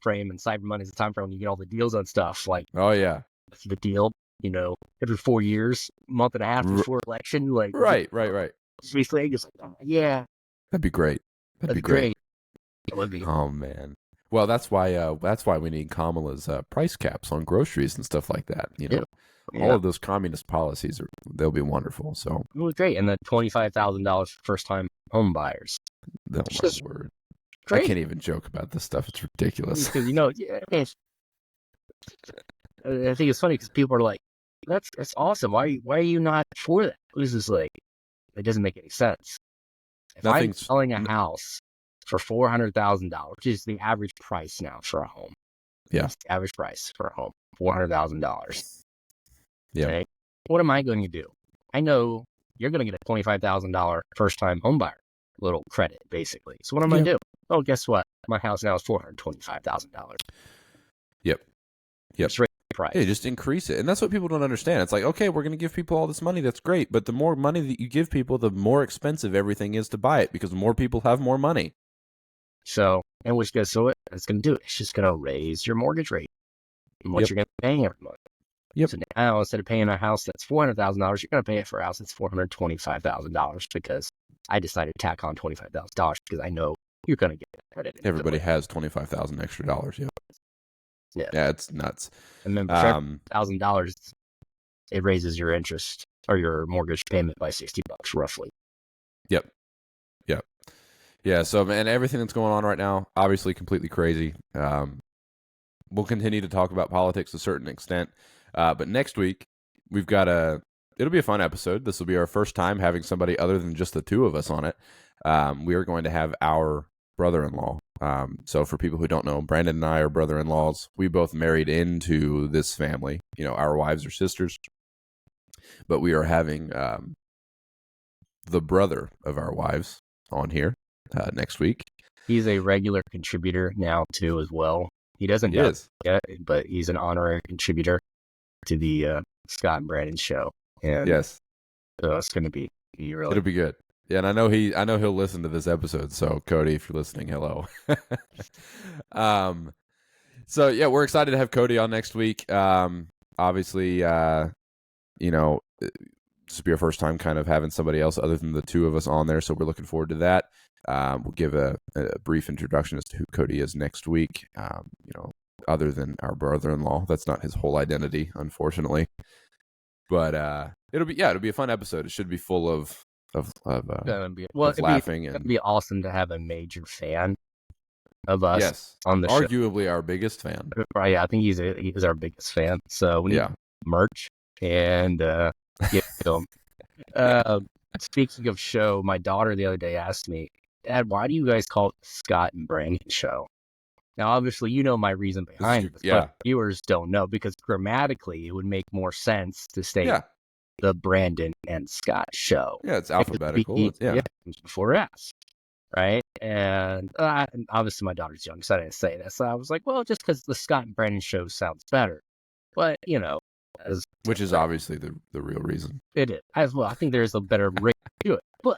B: frame, and Cyber Monday is the time frame when you get all the deals on stuff. Like,
A: oh yeah,
B: that's the deal. Every 4 years, month and a half before election,
A: right.
B: Recently, just yeah,
A: that'd be great.
B: That'd be great. It would be.
A: Oh man. Well, that's why we need Kamala's price caps on groceries and stuff like that. All of those communist policies they'll be wonderful. So
B: it was great, and the $25,000 for first-time home buyers.
A: Oh my word! Great. I can't even joke about this stuff. It's ridiculous.
B: Because I think it's funny because people are like, "That's awesome. Why are you not for that?" This is like, it doesn't make any sense. If I'm selling a house for $400,000, which is the average price now for a home.
A: Yeah.
B: That's the average price for a home, $400,000.
A: Yeah.
B: Okay? What am I going to do? I know you're going to get a $25,000 first-time home buyer little credit, basically. So what am I going to do? Oh, guess what? My house now is $425,000.
A: Yep.
B: Just raise the price.
A: Yeah, just increase it. And that's what people don't understand. It's like, okay, we're going to give people all this money. That's great. But the more money that you give people, the more expensive everything is to buy it because more people have more money.
B: So, and what's going to it's going to do? It's just going to raise your mortgage rate and what you're going to be paying every month.
A: Yep.
B: So now, instead of paying a house that's $400,000, you're going to pay it for a house that's $425,000 because I decided to tack on $25,000 because I know you're going to get credit.
A: Everybody has $25,000 extra dollars. Yep.
B: Yeah.
A: Yeah, it's nuts.
B: And then for $1,000, it raises your interest or your mortgage payment by $60 roughly.
A: Yep. Yep. Yeah. So, man, everything that's going on right now, obviously completely crazy. We'll continue to talk about politics to a certain extent. But next week, we've got it'll be a fun episode. This will be our first time having somebody other than just the two of us on it. We are going to have our brother-in-law. So for people who don't know, Brandon and I are brother-in-laws. We both married into this family. Our wives are sisters. But we are having the brother of our wives on here next week.
B: He's a regular contributor now too, as well. He doesn't
A: He
B: know
A: is.
B: yet, but he's an honorary contributor to the Scott and Brandon show, and
A: Yes,
B: so it's going to be really.
A: it'll be good. Yeah, and I know he'll listen to this episode. So Cody, if you're listening, hello. So yeah, we're excited to have Cody on next week. Obviously, this will be our first time kind of having somebody else other than the two of us on there. So we're looking forward to that. We'll give a brief introduction as to who Cody is next week. Other than our brother-in-law, that's not his whole identity, unfortunately. But it'll be a fun episode. It should be full of laughing
B: It'd be awesome to have a major fan of us
A: yes,
B: on the show.
A: arguably our biggest fan.
B: Right, yeah, I think he's our biggest fan. So we need merch and get him. Speaking of show, my daughter the other day asked me, Dad, why do you guys call it the Scott and Brandon show? Now, obviously, you know my reason behind this, but viewers don't know, because grammatically, it would make more sense to say the Brandon and Scott show.
A: Yeah, it's alphabetical.
B: Before S, right? And obviously, my daughter's young, so I didn't say that. So I was like, well, just because the Scott and Brandon show sounds better. But,
A: which is obviously the real reason.
B: It is. As well, I think there's a better ring to it. But,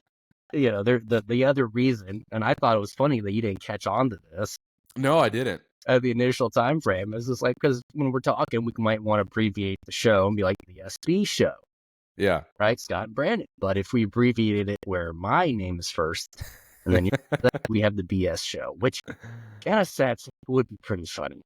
B: the other reason, and I thought it was funny that you didn't catch on to this.
A: No, I didn't.
B: At the initial time frame, is just like, because when we're talking, we might want to abbreviate the show and be like the SB show.
A: Yeah.
B: Right, Scott and Brandon. But if we abbreviated it where my name is first, and then we have the BS show, which, would be pretty funny.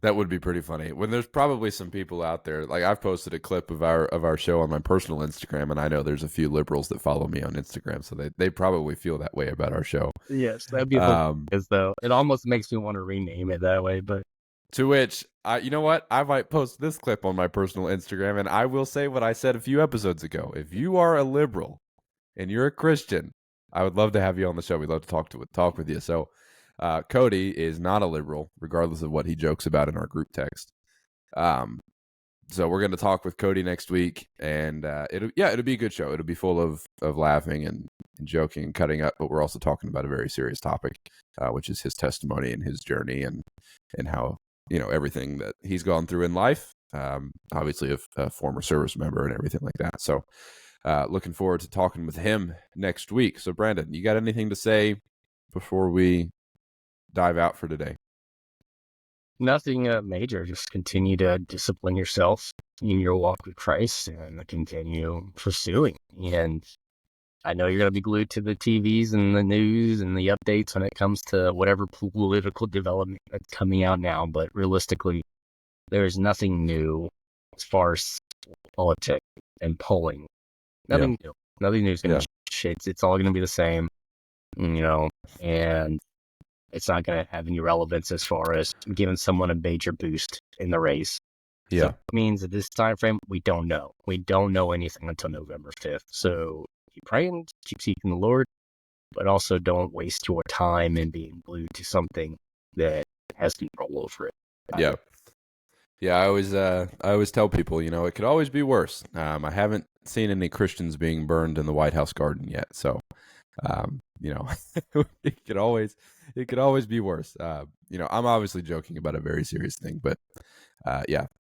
A: That would be pretty funny. When there's probably some people out there, like I've posted a clip of our show on my personal Instagram, and I know there's a few liberals that follow me on Instagram, so they probably feel that way about our show.
B: Yes, that'd be hilarious, though. It almost makes me want to rename it that way, but
A: to which you know what? I might post this clip on my personal Instagram, and I will say what I said a few episodes ago. If you are a liberal and you're a Christian, I would love to have you on the show. We'd love to talk with you. So Cody is not a liberal, regardless of what he jokes about in our group text. So we're going to talk with Cody next week, and it'll be a good show. It'll be full of laughing and joking and cutting up, but we're also talking about a very serious topic, which is his testimony and his journey and how, everything that he's gone through in life. Obviously a former service member and everything like that. So looking forward to talking with him next week. So Brandon, you got anything to say before we dive out for today?
B: Nothing major. Just continue to discipline yourself in your walk with Christ and continue pursuing. And I know you're going to be glued to the TVs and the news and the updates when it comes to whatever political development that's coming out now. But realistically, there's nothing new as far as politics and polling. Nothing new. Nothing new is going to change. It's all going to be the same, and it's not going to have any relevance as far as giving someone a major boost in the race.
A: Yeah.
B: So it means at this time frame, we don't know. We don't know anything until November 5th. So keep praying, keep seeking the Lord, but also don't waste your time in being glued to something that has control over it.
A: Yeah. Yeah, I always tell people, it could always be worse. I haven't seen any Christians being burned in the White House garden yet. So, it could always be worse. I'm obviously joking about a very serious thing, but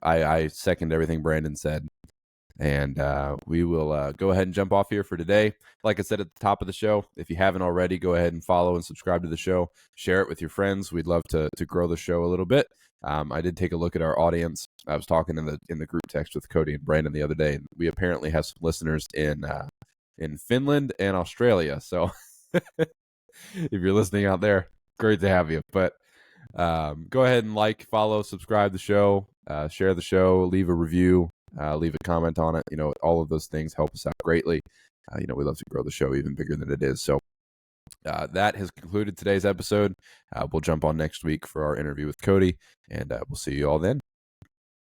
A: I second everything Brandon said. And we will go ahead and jump off here for today. Like I said at the top of the show, if you haven't already, go ahead and follow and subscribe to the show. Share it with your friends. We'd love to grow the show a little bit. I did take a look at our audience. I was talking in the group text with Cody and Brandon the other day, and we apparently have some listeners in Finland and Australia. So if you're listening out there, great to have you. But go ahead and follow, subscribe the show, share the show, leave a review. leave a comment on it. All of those things help us out greatly. We love to grow the show even bigger than it is. So that has concluded today's episode. We'll jump on next week for our interview with Cody, and we'll see you all then.